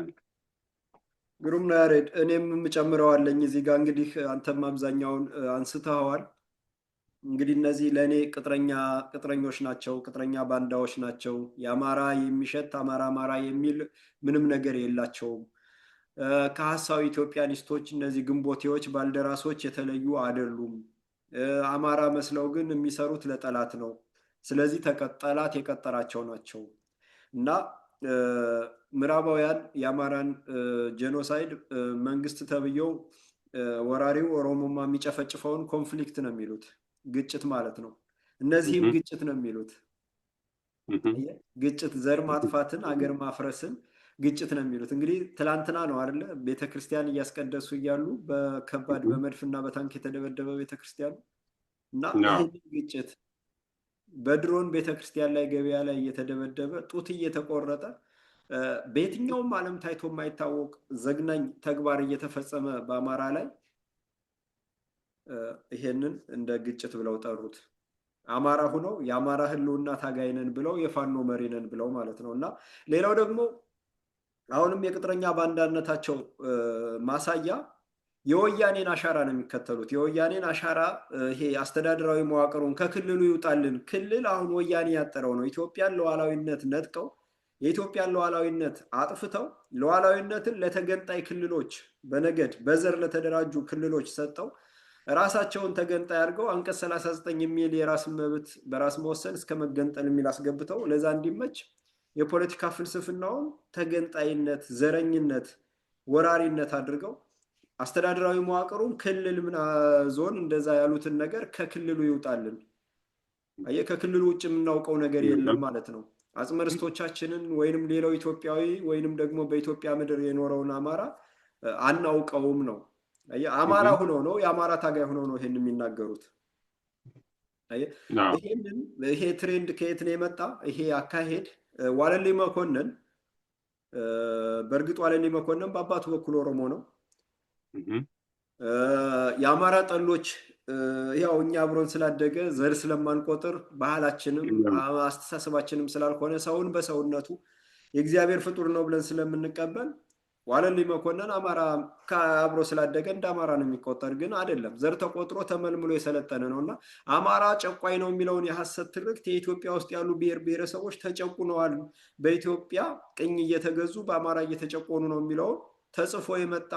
ግሩም ነው ያሬድ። እኔም የምጨምረዋለኝ እዚህ ጋር እንግዲህ አንተም አብዛኛውን አንስተኸዋል። እንግዲህ እነዚህ ለእኔ ቅጥረኞች ናቸው፣ ቅጥረኛ ባንዳዎች ናቸው። የአማራ የሚሸት አማራ የሚል ምንም ነገር የላቸውም። ከሀሳዊ ኢትዮጵያኒስቶች እነዚህ ግንቦቴዎች ባልደራሶች የተለዩ አይደሉም። አማራ መስለው ግን የሚሰሩት ለጠላት ነው። ስለዚህ ጠላት የቀጠራቸው ናቸው እና ምዕራባውያን የአማራን ጄኖሳይድ መንግስት ተብዬው ወራሪው ኦሮሞማ የሚጨፈጭፈውን ኮንፍሊክት ነው የሚሉት፣ ግጭት ማለት ነው። እነዚህም ግጭት ነው የሚሉት። ግጭት ዘር ማጥፋትን አገር ማፍረስን ግጭት ነው የሚሉት። እንግዲህ ትላንትና ነው አይደለ ቤተክርስቲያን እያስቀደሱ እያሉ በከባድ በመድፍና በታንክ የተደበደበ ቤተክርስቲያኑ እና ይህን ግጭት በድሮን ቤተክርስቲያን ላይ ገበያ ላይ እየተደበደበ ጡት እየተቆረጠ በየትኛውም ዓለም ታይቶ የማይታወቅ ዘግናኝ ተግባር እየተፈጸመ በአማራ ላይ ይሄንን እንደ ግጭት ብለው ጠሩት። አማራ ሁነው የአማራ ህልውና ታጋይ ነን ብለው የፋኖ መሪ ነን ብለው ማለት ነው። እና ሌላው ደግሞ አሁንም የቅጥረኛ ባንዳነታቸው ማሳያ የወያኔን አሻራ ነው የሚከተሉት። የወያኔን አሻራ ይሄ አስተዳደራዊ መዋቅሩን ከክልሉ ይውጣልን። ክልል አሁን ወያኔ ያጠረው ነው። ኢትዮጵያን ሉዓላዊነት ነጥቀው የኢትዮጵያን ሉዓላዊነት አጥፍተው ሉዓላዊነትን ለተገንጣይ ክልሎች በነገድ በዘር ለተደራጁ ክልሎች ሰጠው ራሳቸውን ተገንጣይ አድርገው አንቀጽ 39 የሚል የራስ መብት በራስ መወሰን እስከ መገንጠል የሚል አስገብተው ለዛ እንዲመች የፖለቲካ ፍልስፍናውን ተገንጣይነት፣ ዘረኝነት፣ ወራሪነት አድርገው አስተዳደራዊ መዋቅሩን ክልል ዞን እንደዛ ያሉትን ነገር ከክልሉ ይውጣልን። ከክልሉ ውጭ የምናውቀው ነገር የለም ማለት ነው። አጽመ ርስቶቻችንን ወይንም ሌላው ኢትዮጵያዊ ወይንም ደግሞ በኢትዮጵያ ምድር የኖረውን አማራ አናውቀውም ነው። አማራ ሆኖ ነው የአማራ ታጋይ ሆኖ ነው ይሄን የሚናገሩት። ይሄ ትሬንድ ከየት ነው የመጣ? ይሄ አካሄድ ዋለልኝ መኮንን፣ በእርግጥ ዋለልኝ መኮንን በአባቱ በኩል ኦሮሞ ነው። የአማራ ጠሎች ያው እኛ አብሮን ስላደገ ዘር ስለማንቆጥር ባህላችንም አስተሳሰባችንም ስላልሆነ ሰውን በሰውነቱ የእግዚአብሔር ፍጡር ነው ብለን ስለምንቀበል ዋለልኝ መኮንን አማራ አብሮ ስላደገ እንደ አማራ ነው የሚቆጠር፣ ግን አይደለም። ዘር ተቆጥሮ ተመልምሎ የሰለጠነ ነው እና አማራ ጨቋይ ነው የሚለውን የሐሰት ትርክት የኢትዮጵያ ውስጥ ያሉ ብሔር ብሔረሰቦች ተጨቁነዋል፣ በኢትዮጵያ ቅኝ እየተገዙ በአማራ እየተጨቆኑ ነው የሚለውን ተጽፎ የመጣ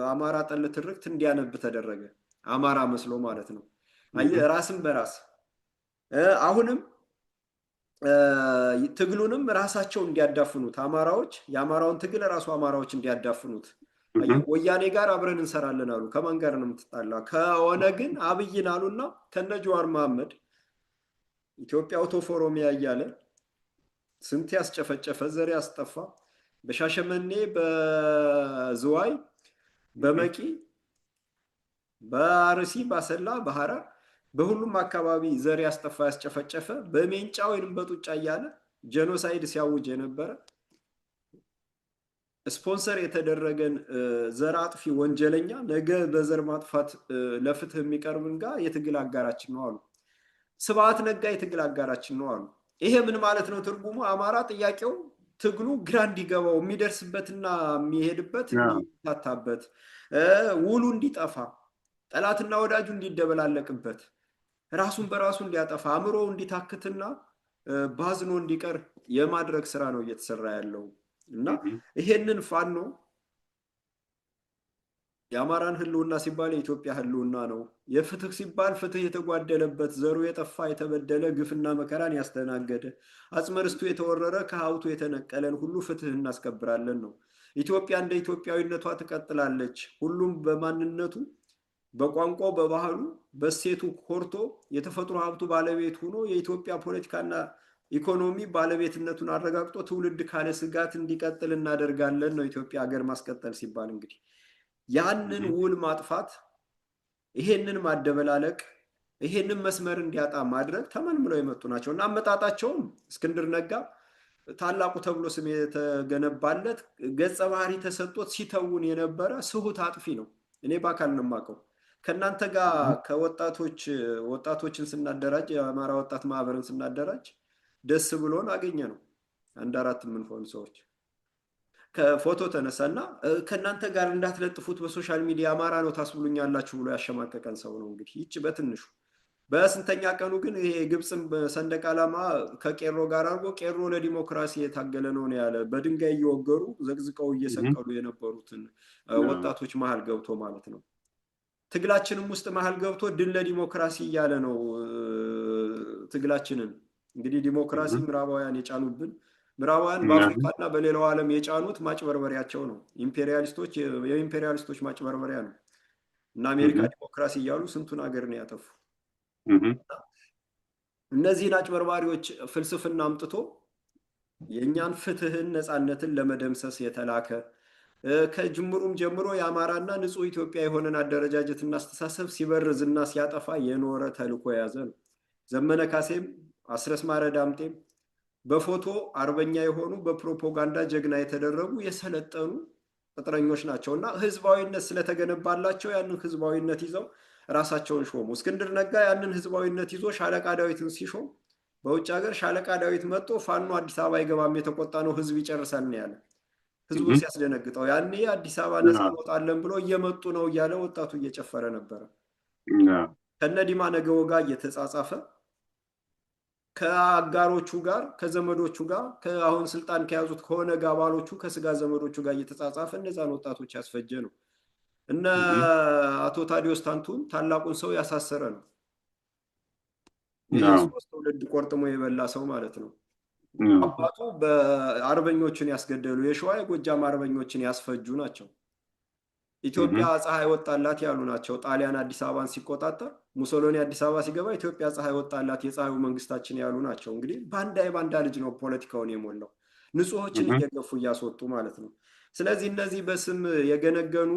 አማራ ጠል ትርክት እንዲያነብ ተደረገ። አማራ መስሎ ማለት ነው። ራስን በራስ አሁንም ትግሉንም ራሳቸው እንዲያዳፍኑት አማራዎች የአማራውን ትግል ራሱ አማራዎች እንዲያዳፍኑት ወያኔ ጋር አብረን እንሰራለን አሉ። ከማን ጋር ነው የምትጣላ? ከሆነ ግን አብይን አሉና ከነ ጀዋር መሐመድ ኢትዮጵያ አውቶፎሮሚያ እያለ ስንት ያስጨፈጨፈ ዘር ያስጠፋ በሻሸመኔ በዝዋይ በመቂ በአርሲ ባሰላ በሐረር በሁሉም አካባቢ ዘር ያስጠፋ ያስጨፈጨፈ በሜንጫ ወይንም በጡጫ እያለ ጄኖሳይድ ሲያውጅ የነበረ ስፖንሰር የተደረገን ዘር አጥፊ ወንጀለኛ ነገ በዘር ማጥፋት ለፍትህ የሚቀርብን ጋር የትግል አጋራችን ነው አሉ። ስብሐት ነጋ የትግል አጋራችን ነው አሉ። ይሄ ምን ማለት ነው ትርጉሙ? አማራ ጥያቄው ትግሉ ግራ እንዲገባው የሚደርስበትና የሚሄድበት እንዲታታበት ውሉ እንዲጠፋ ጠላትና ወዳጁ እንዲደበላለቅበት ራሱን በራሱ እንዲያጠፋ አእምሮ እንዲታክትና ባዝኖ እንዲቀር የማድረግ ስራ ነው እየተሰራ ያለው እና ይሄንን ፋኖ የአማራን ህልውና ሲባል የኢትዮጵያ ህልውና ነው። የፍትህ ሲባል ፍትህ የተጓደለበት ዘሩ የጠፋ የተበደለ ግፍና መከራን ያስተናገደ አጽመ ርስቱ የተወረረ ከሀብቱ የተነቀለን ሁሉ ፍትህ እናስከብራለን ነው። ኢትዮጵያ እንደ ኢትዮጵያዊነቷ ትቀጥላለች። ሁሉም በማንነቱ በቋንቋው በባህሉ በሴቱ ኮርቶ የተፈጥሮ ሀብቱ ባለቤት ሆኖ የኢትዮጵያ ፖለቲካና ኢኮኖሚ ባለቤትነቱን አረጋግጦ ትውልድ ካለ ስጋት እንዲቀጥል እናደርጋለን ነው። ኢትዮጵያ ሀገር ማስቀጠል ሲባል እንግዲህ ያንን ውል ማጥፋት፣ ይሄንን ማደበላለቅ፣ ይሄንን መስመር እንዲያጣ ማድረግ ተመልምለው የመጡ ናቸው እና አመጣጣቸውም እስክንድር ነጋ ታላቁ ተብሎ ስም የተገነባለት ገጸ ባህሪ ተሰጥቶት ሲተውን የነበረ ስሁት አጥፊ ነው። እኔ በአካል ነው የማውቀው። ከእናንተ ጋር ወጣቶችን ስናደራጅ የአማራ ወጣት ማህበርን ስናደራጅ ደስ ብሎን አገኘ ነው። 1-4 የምንሆን ሰዎች ከፎቶ ተነሳና ከእናንተ ጋር እንዳትለጥፉት በሶሻል ሚዲያ አማራ ነው ታስብሉኛላችሁ ብሎ ያሸማቀቀን ሰው ነው። እንግዲህ ይች በትንሹ በስንተኛ ቀኑ ግን ይሄ ግብፅን ሰንደቅ ዓላማ ከቄሮ ጋር አድርጎ ቄሮ ለዲሞክራሲ የታገለ ነው ያለ በድንጋይ እየወገሩ ዘቅዝቀው እየሰቀሉ የነበሩትን ወጣቶች መሀል ገብቶ ማለት ነው። ትግላችንም ውስጥ መሀል ገብቶ ድል ለዲሞክራሲ እያለ ነው ትግላችንን። እንግዲህ ዲሞክራሲ ምዕራባውያን የጫኑብን ምዕራባውያን በአፍሪካና በሌላው ዓለም የጫኑት ማጭበርበሪያቸው ነው። የኢምፔሪያሊስቶች ማጭበርበሪያ ነው እና አሜሪካ ዲሞክራሲ እያሉ ስንቱን ሀገር ነው ያጠፉ። እነዚህን አጭበርባሪዎች ፍልስፍና አምጥቶ የእኛን ፍትህን ነፃነትን ለመደምሰስ የተላከ ከጅምሩም ጀምሮ የአማራና ንጹህ ኢትዮጵያ የሆነን አደረጃጀትና አስተሳሰብ ሲበርዝና ሲያጠፋ የኖረ ተልዕኮ የያዘ ነው። ዘመነ ካሴም አስረስ ማረ ዳምጤም በፎቶ አርበኛ የሆኑ በፕሮፓጋንዳ ጀግና የተደረጉ የሰለጠኑ ቅጥረኞች ናቸው እና ህዝባዊነት ስለተገነባላቸው ያንን ህዝባዊነት ይዘው ራሳቸውን ሾሙ። እስክንድር ነጋ ያንን ህዝባዊነት ይዞ ሻለቃ ዳዊትን ሲሾም በውጭ ሀገር ሻለቃ ዳዊት መጥቶ ፋኖ አዲስ አበባ አይገባም የተቆጣ ነው ህዝብ ይጨርሳል ነው ያለ። ህዝቡ ሲያስደነግጠው ያኔ አዲስ አበባ ነፃ እንወጣለን ብሎ እየመጡ ነው እያለ ወጣቱ እየጨፈረ ነበረ። ከነ ዲማ ነገዎ ጋር እየተጻጻፈ ከአጋሮቹ ጋር ከዘመዶቹ ጋር አሁን ስልጣን ከያዙት ከሆነ አባሎቹ ከስጋ ዘመዶቹ ጋር እየተጻጻፈ እነዛን ወጣቶች ያስፈጀ ነው። እነ አቶ ታዲዮስ ታንቱን ታላቁን ሰው ያሳሰረ ነው። ይህ 3 ትውልድ ቆርጥሞ የበላ ሰው ማለት ነው። አባቱ በአርበኞችን ያስገደሉ የሸዋ የጎጃም አርበኞችን ያስፈጁ ናቸው። ኢትዮጵያ ፀሐይ ወጣላት ያሉ ናቸው። ጣሊያን አዲስ አበባን ሲቆጣጠር ሙሶሎኒ አዲስ አበባ ሲገባ ኢትዮጵያ ፀሐይ ወጣላት የፀሐዩ መንግስታችን ያሉ ናቸው። እንግዲህ ባንዳ ልጅ ነው ፖለቲካውን የሞላው ንጹሖችን እየገፉ እያስወጡ ማለት ነው። ስለዚህ እነዚህ በስም የገነገኑ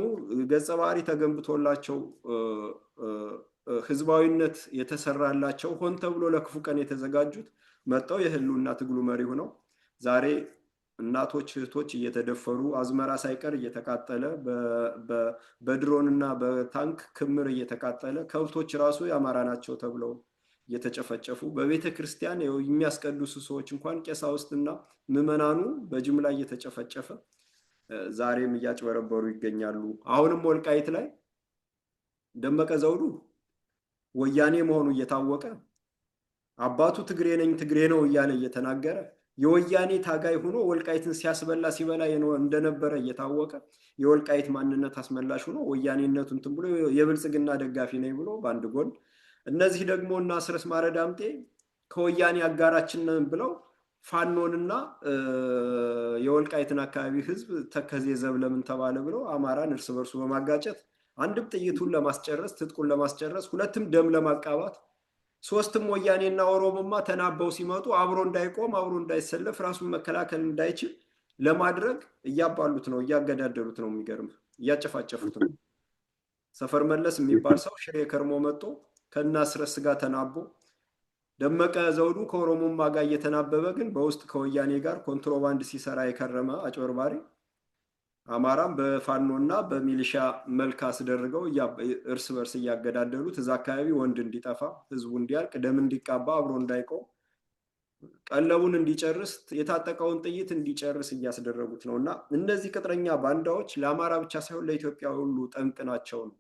ገጸ ባህሪ ተገንብቶላቸው ህዝባዊነት የተሰራላቸው ሆን ተብሎ ለክፉ ቀን የተዘጋጁት መጣው የህልውና ትግሉ መሪ ሆነው ዛሬ እናቶች እህቶች እየተደፈሩ አዝመራ ሳይቀር እየተቃጠለ በድሮንና በታንክ ክምር እየተቃጠለ ከብቶች ራሱ የአማራ ናቸው ተብለው እየተጨፈጨፉ በቤተ ክርስቲያን የሚያስቀድሱ ሰዎች እንኳን ቀሳውስትና ምዕመናኑ በጅምላ እየተጨፈጨፈ ዛሬም እያጭበረበሩ ይገኛሉ። አሁንም ወልቃይት ላይ ደመቀ ዘውዱ ወያኔ መሆኑ እየታወቀ አባቱ ትግሬ ነኝ ትግሬ ነው እያለ እየተናገረ የወያኔ ታጋይ ሆኖ ወልቃይትን ሲያስበላ ሲበላ እንደነበረ እየታወቀ የወልቃይት ማንነት አስመላሽ ሆኖ ወያኔነቱን እንትን ብሎ የብልጽግና ደጋፊ ነኝ ብሎ በአንድ ጎን፣ እነዚህ ደግሞ እና አስረስ ማረ ዳምጤ ከወያኔ አጋራችን ነን ብለው ፋኖንና የወልቃይትን አካባቢ ህዝብ ተከዜ ዘብ ለምን ተባለ ብለው አማራን እርስ በርሱ በማጋጨት አንድም ጥይቱን ለማስጨረስ ትጥቁን ለማስጨረስ ሁለትም ደም ለማቃባት ሶስትም ወያኔና ኦሮሞማ ተናበው ሲመጡ አብሮ እንዳይቆም አብሮ እንዳይሰለፍ ራሱን መከላከል እንዳይችል ለማድረግ እያባሉት ነው፣ እያገዳደሉት ነው። የሚገርም እያጨፋጨፉት ነው። ሰፈር መለስ የሚባል ሰው ሽሬ ከርሞ መጥቶ ከናስረስ ጋር ተናቦ ደመቀ ዘውዱ ከኦሮሞማ ጋር እየተናበበ ግን በውስጥ ከወያኔ ጋር ኮንትሮባንድ ሲሰራ የከረመ አጭበርባሪ አማራም በፋኖና በሚሊሻ መልክ አስደርገው እርስ በርስ እያገዳደሉት እዛ አካባቢ ወንድ እንዲጠፋ ህዝቡ እንዲያልቅ ደም እንዲቃባ አብሮ እንዳይቆም ቀለቡን እንዲጨርስ የታጠቀውን ጥይት እንዲጨርስ እያስደረጉት ነው። እና እነዚህ ቅጥረኛ ባንዳዎች ለአማራ ብቻ ሳይሆን ለኢትዮጵያ ሁሉ ጠንቅ ናቸው ነው።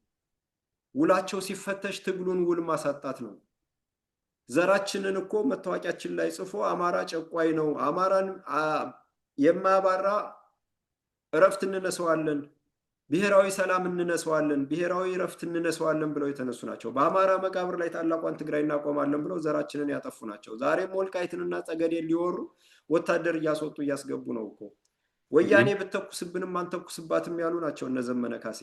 ውላቸው ሲፈተሽ ትግሉን ውል ማሳጣት ነው። ዘራችንን እኮ መታወቂያችን ላይ ጽፎ አማራ ጨቋይ ነው፣ አማራን የማያባራ እረፍት እንነሳዋለን፣ ብሔራዊ ሰላም እንነሳዋለን፣ ብሔራዊ እረፍት እንነሳዋለን ብለው የተነሱ ናቸው። በአማራ መቃብር ላይ ታላቋን ትግራይ እናቆማለን ብለው ዘራችንን ያጠፉ ናቸው። ዛሬም ወልቃይትንና ጠገዴን ሊወሩ ወታደር እያስወጡ እያስገቡ ነው እኮ። ወያኔ ብተኩስብንም አንተኩስባትም ያሉ ናቸው እነ ዘመነ ካሴ።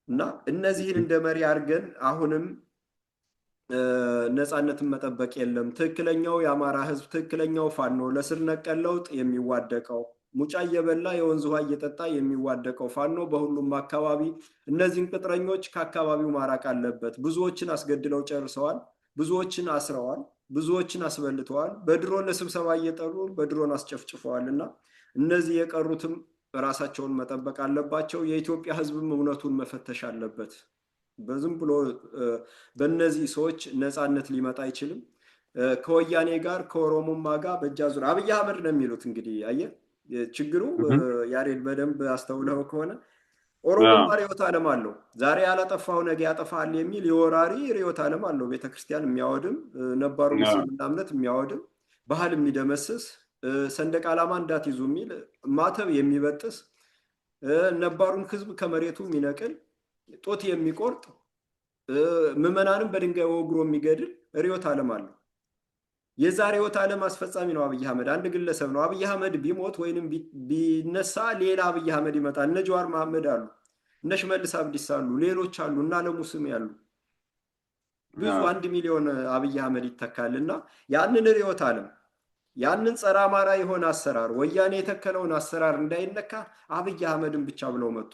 እና እነዚህን እንደ መሪ አድርገን አሁንም ነፃነትን መጠበቅ የለም። ትክክለኛው የአማራ ህዝብ፣ ትክክለኛው ፋኖ፣ ለስር ነቀል ለውጥ የሚዋደቀው ሙጫ እየበላ የወንዝ ውሃ እየጠጣ የሚዋደቀው ፋኖ በሁሉም አካባቢ እነዚህን ቅጥረኞች ከአካባቢው ማራቅ አለበት። ብዙዎችን አስገድለው ጨርሰዋል፣ ብዙዎችን አስረዋል፣ ብዙዎችን አስበልተዋል። በድሮን ለስብሰባ እየጠሩ በድሮን አስጨፍጭፈዋል። እና እነዚህ የቀሩትም ራሳቸውን መጠበቅ አለባቸው። የኢትዮጵያ ህዝብም እውነቱን መፈተሽ አለበት። በዝም ብሎ በእነዚህ ሰዎች ነፃነት ሊመጣ አይችልም። ከወያኔ ጋር ከኦሮሞማ ጋር በእጅ አዙር አብይ አህመድ ነው የሚሉት። እንግዲህ አየህ ችግሩ ያሬድ በደንብ አስተውለው ከሆነ ኦሮሞማ ርዕዮተ ዓለም አለው። ዛሬ ያላጠፋው ነገ ያጠፋል የሚል የወራሪ ርዕዮተ ዓለም አለው። ቤተክርስቲያን የሚያወድም፣ ነባሩ ሙስሊምና እምነት የሚያወድም፣ ባህል የሚደመስስ፣ ሰንደቅ ዓላማ እንዳትይዙ የሚል ማተብ የሚበጥስ፣ ነባሩን ህዝብ ከመሬቱ የሚነቅል፣ ጦት የሚቆርጥ፣ ምዕመናንም በድንጋይ ወግሮ የሚገድል ርዕዮተ ዓለም አለው። የዛ ርዕዮተ ዓለም አስፈጻሚ ነው አብይ አህመድ። አንድ ግለሰብ ነው። አብይ አህመድ ቢሞት ወይንም ቢነሳ ሌላ አብይ አህመድ ይመጣል። እነ ጀዋር መሐመድ አሉ፣ እነ ሽመልስ አብዲሳ አሉ፣ ሌሎች አሉ፣ እና አለሙ ስሜ ያሉ ብዙ 1 ሚሊዮን አብይ አህመድ ይተካል። እና ያንን ርዕዮተ ዓለም ያንን ጸረ አማራ የሆነ አሰራር ወያኔ የተከለውን አሰራር እንዳይነካ አብይ አህመድን ብቻ ብለው መጡ።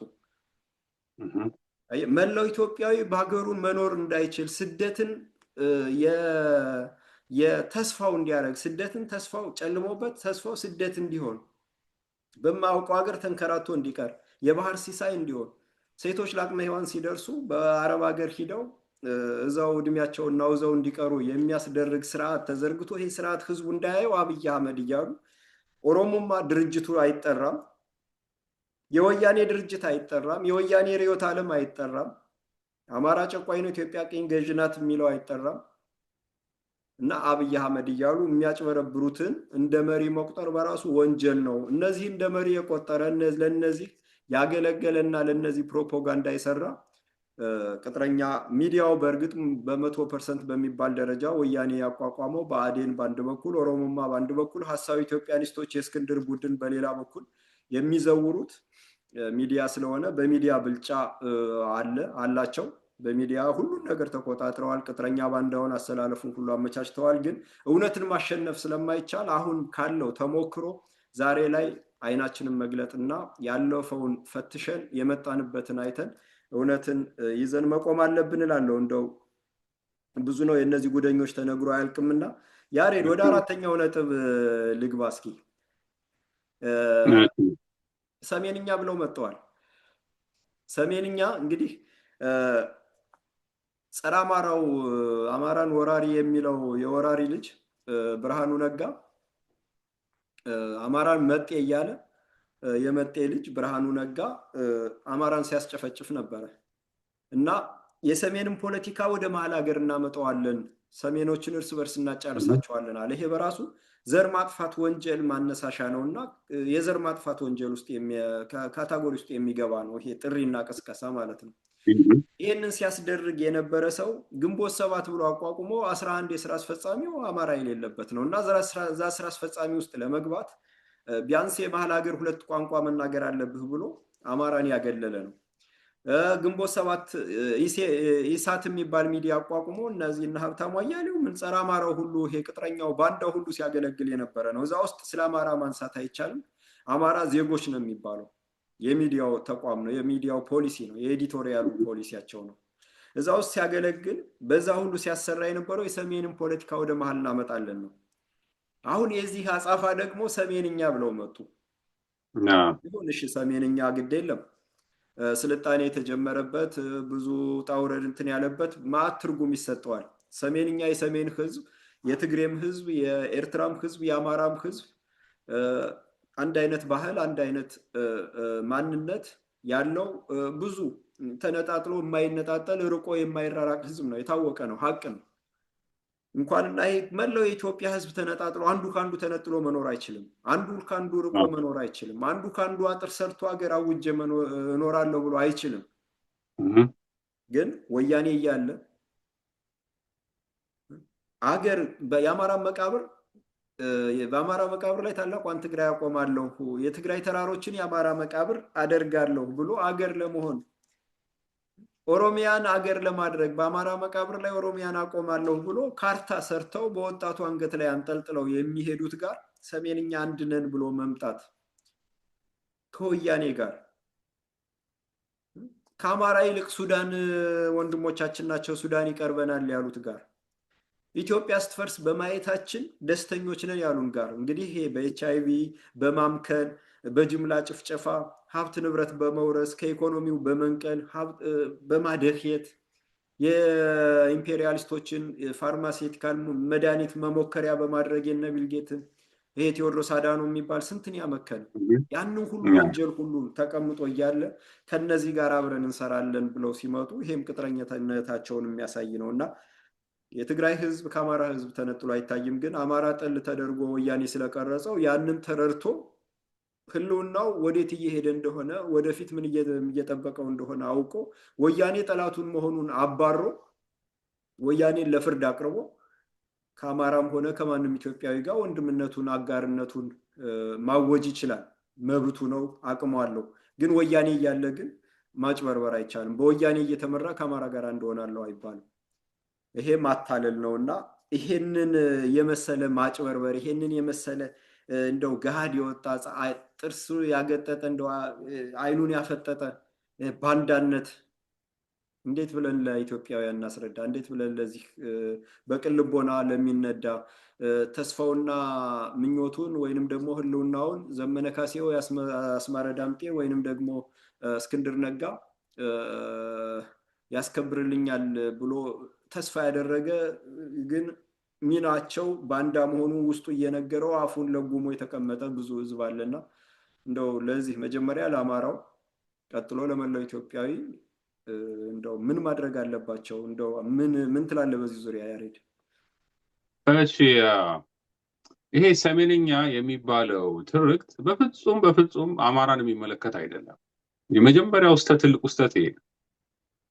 መላው ኢትዮጵያዊ በሀገሩን መኖር እንዳይችል ስደትን የተስፋው እንዲያደርግ ስደትን ተስፋው ጨልሞበት ተስፋው ስደት እንዲሆን በማያውቀው ሀገር ተንከራቶ እንዲቀር የባህር ሲሳይ እንዲሆን ሴቶች ለአቅመ ሔዋን ሲደርሱ በአረብ ሀገር ሂደው እዛው እድሜያቸውን ናውዘው እንዲቀሩ የሚያስደርግ ስርዓት ተዘርግቶ ይሄ ስርዓት ህዝቡ እንዳያየው አብይ አህመድ እያሉ ኦሮሞማ ድርጅቱ አይጠራም፣ የወያኔ ድርጅት አይጠራም፣ የወያኔ ርዕዮተ ዓለም አይጠራም፣ አማራ ጨቋኝ ነው ኢትዮጵያ ቅኝ ገዥ ናት የሚለው አይጠራም። እና አብይ አህመድ እያሉ የሚያጭበረብሩትን እንደ መሪ መቁጠር በራሱ ወንጀል ነው። እነዚህ እንደ መሪ የቆጠረ ለነዚህ ያገለገለና ለነዚህ ፕሮፓጋንዳ የሰራ ቅጥረኛ ሚዲያው በእርግጥ በ100% በሚባል ደረጃ ወያኔ ያቋቋመው ብአዴን በአንድ በኩል ኦሮሞማ በአንድ በኩል ሀሳዊ ኢትዮጵያኒስቶች የእስክንድር ቡድን በሌላ በኩል የሚዘውሩት ሚዲያ ስለሆነ በሚዲያ ብልጫ አላቸው። በሚዲያ ሁሉን ነገር ተቆጣጥረዋል። ቅጥረኛ ባንዳውን አሰላለፉን ሁሉ አመቻችተዋል። ግን እውነትን ማሸነፍ ስለማይቻል አሁን ካለው ተሞክሮ ዛሬ ላይ አይናችንን መግለጥና ያለፈውን ፈትሸን የመጣንበትን አይተን እውነትን ይዘን መቆም አለብን እላለሁ። እንደው ብዙ ነው የእነዚህ ጉደኞች ተነግሮ አያልቅምና ያሬድ ወደ አራተኛው ነጥብ ልግባ እስኪ። ሰሜንኛ ብለው መጥተዋል። ሰሜንኛ እንግዲህ ጸረ አማራው አማራን ወራሪ የሚለው የወራሪ ልጅ ብርሃኑ ነጋ አማራን መጤ እያለ የመጤ ልጅ ብርሃኑ ነጋ አማራን ሲያስጨፈጭፍ ነበረ እና የሰሜንን ፖለቲካ ወደ መሀል ሀገር እናመጣዋለን፣ ሰሜኖችን እርስ በርስ እናጫርሳቸዋለን አለ። ይሄ በራሱ ዘር ማጥፋት ወንጀል ማነሳሻ ነው እና የዘር ማጥፋት ወንጀል ውስጥ ካታጎሪ ውስጥ የሚገባ ነው። ይሄ ጥሪና ቅስቀሳ ማለት ነው። ይህንን ሲያስደርግ የነበረ ሰው ግንቦት 7 ብሎ አቋቁሞ 11 የስራ አስፈጻሚው አማራ የሌለበት ነው እና እዛ ስራ አስፈጻሚ ውስጥ ለመግባት ቢያንስ የባህል ሀገር 2 ቋንቋ መናገር አለብህ ብሎ አማራን ያገለለ ነው። ግንቦት 7 ኢሳት የሚባል ሚዲያ አቋቁሞ እነዚህ እና ሀብታሙ አያሌው ምን ጸረ አማራው ሁሉ ይሄ ቅጥረኛው ባንዳው ሁሉ ሲያገለግል የነበረ ነው። እዛ ውስጥ ስለ አማራ ማንሳት አይቻልም። አማራ ዜጎች ነው የሚባለው የሚዲያው ተቋም ነው፣ የሚዲያው ፖሊሲ ነው፣ የኤዲቶሪያሉ ፖሊሲያቸው ነው። እዛ ውስጥ ሲያገለግል በዛ ሁሉ ሲያሰራ የነበረው የሰሜንን ፖለቲካ ወደ መሀል እናመጣለን ነው። አሁን የዚህ አጻፋ ደግሞ ሰሜንኛ ብለው መጡ። ይሁን እሺ፣ ሰሜንኛ ግድ የለም ስልጣኔ የተጀመረበት ብዙ ጣውረድ እንትን ያለበት ማት ትርጉም ይሰጠዋል። ሰሜንኛ የሰሜን ህዝብ የትግሬም ህዝብ፣ የኤርትራም ህዝብ፣ የአማራም ህዝብ አንድ አይነት ባህል፣ አንድ አይነት ማንነት ያለው ብዙ ተነጣጥሎ የማይነጣጠል ርቆ የማይራራቅ ህዝብ ነው። የታወቀ ነው፣ ሀቅ ነው። እንኳንና ይሄ መላው የኢትዮጵያ ህዝብ ተነጣጥሎ አንዱ ከአንዱ ተነጥሎ መኖር አይችልም። አንዱ ከአንዱ ርቆ መኖር አይችልም። አንዱ ከአንዱ አጥር ሰርቶ ሀገር አውጀ እኖራለሁ ብሎ አይችልም። ግን ወያኔ እያለ አገር የአማራ መቃብር በአማራ መቃብር ላይ ታላቋን ትግራይ አቆማለሁ፣ የትግራይ ተራሮችን የአማራ መቃብር አደርጋለሁ ብሎ አገር ለመሆን ኦሮሚያን አገር ለማድረግ በአማራ መቃብር ላይ ኦሮሚያን አቆማለሁ ብሎ ካርታ ሰርተው በወጣቱ አንገት ላይ አንጠልጥለው የሚሄዱት ጋር ሰሜንኛ አንድ ነን ብሎ መምጣት ከወያኔ ጋር ከአማራ ይልቅ ሱዳን ወንድሞቻችን ናቸው፣ ሱዳን ይቀርበናል ያሉት ጋር ኢትዮጵያ ስትፈርስ በማየታችን ደስተኞች ነን ያሉን ጋር እንግዲህ ይሄ በኤችአይቪ በማምከን በጅምላ ጭፍጨፋ ሀብት ንብረት በመውረስ ከኢኮኖሚው በመንቀል በማደህየት የኢምፔሪያሊስቶችን ፋርማሴቲካል መድኃኒት መሞከሪያ በማድረግ የነ ቢልጌትን ይሄ ቴዎድሮስ አዳኖ የሚባል ስንትን ያመከን ያንን ሁሉ ወንጀል ሁሉ ተቀምጦ እያለ ከነዚህ ጋር አብረን እንሰራለን ብለው ሲመጡ ይሄም ቅጥረኝነታቸውን የሚያሳይ ነው እና የትግራይ ህዝብ ከአማራ ህዝብ ተነጥሎ አይታይም። ግን አማራ ጠል ተደርጎ ወያኔ ስለቀረጸው ያንን ተረድቶ ህልውናው ወዴት እየሄደ እንደሆነ ወደፊት ምን እየጠበቀው እንደሆነ አውቆ ወያኔ ጠላቱን መሆኑን አባሮ ወያኔን ለፍርድ አቅርቦ ከአማራም ሆነ ከማንም ኢትዮጵያዊ ጋር ወንድምነቱን አጋርነቱን ማወጅ ይችላል። መብቱ ነው፣ አቅሙ አለው። ግን ወያኔ እያለ ግን ማጭበርበር አይቻልም። በወያኔ እየተመራ ከአማራ ጋር እንደሆናለው አይባልም። ይሄ ማታለል ነውና ይሄንን የመሰለ ማጭበርበር ይሄንን የመሰለ እንደው ገሃድ የወጣ ጥርሱ ያገጠጠ እንደው አይኑን ያፈጠጠ ባንዳነት እንዴት ብለን ለኢትዮጵያውያን እናስረዳ? እንዴት ብለን ለዚህ በቅልቦና ለሚነዳ ተስፋውና ምኞቱን ወይንም ደግሞ ህልውናውን ዘመነ ካሴው አስማረ ዳምጤ ወይንም ደግሞ እስክንድር ነጋ ያስከብርልኛል ብሎ ተስፋ ያደረገ ግን ሚናቸው ባንዳ መሆኑ ውስጡ እየነገረው አፉን ለጉሞ የተቀመጠ ብዙ ህዝብ አለና እንደው ለዚህ መጀመሪያ ለአማራው ቀጥሎ ለመላው ኢትዮጵያዊ እንደው ምን ማድረግ አለባቸው? እንደው ምን ትላለህ በዚህ ዙሪያ ያሬድ? እሺ ይሄ ሰሜንኛ የሚባለው ትርክት በፍጹም አማራን የሚመለከት አይደለም። የመጀመሪያው ውስጠት ትልቅ ውስጠት ይሄ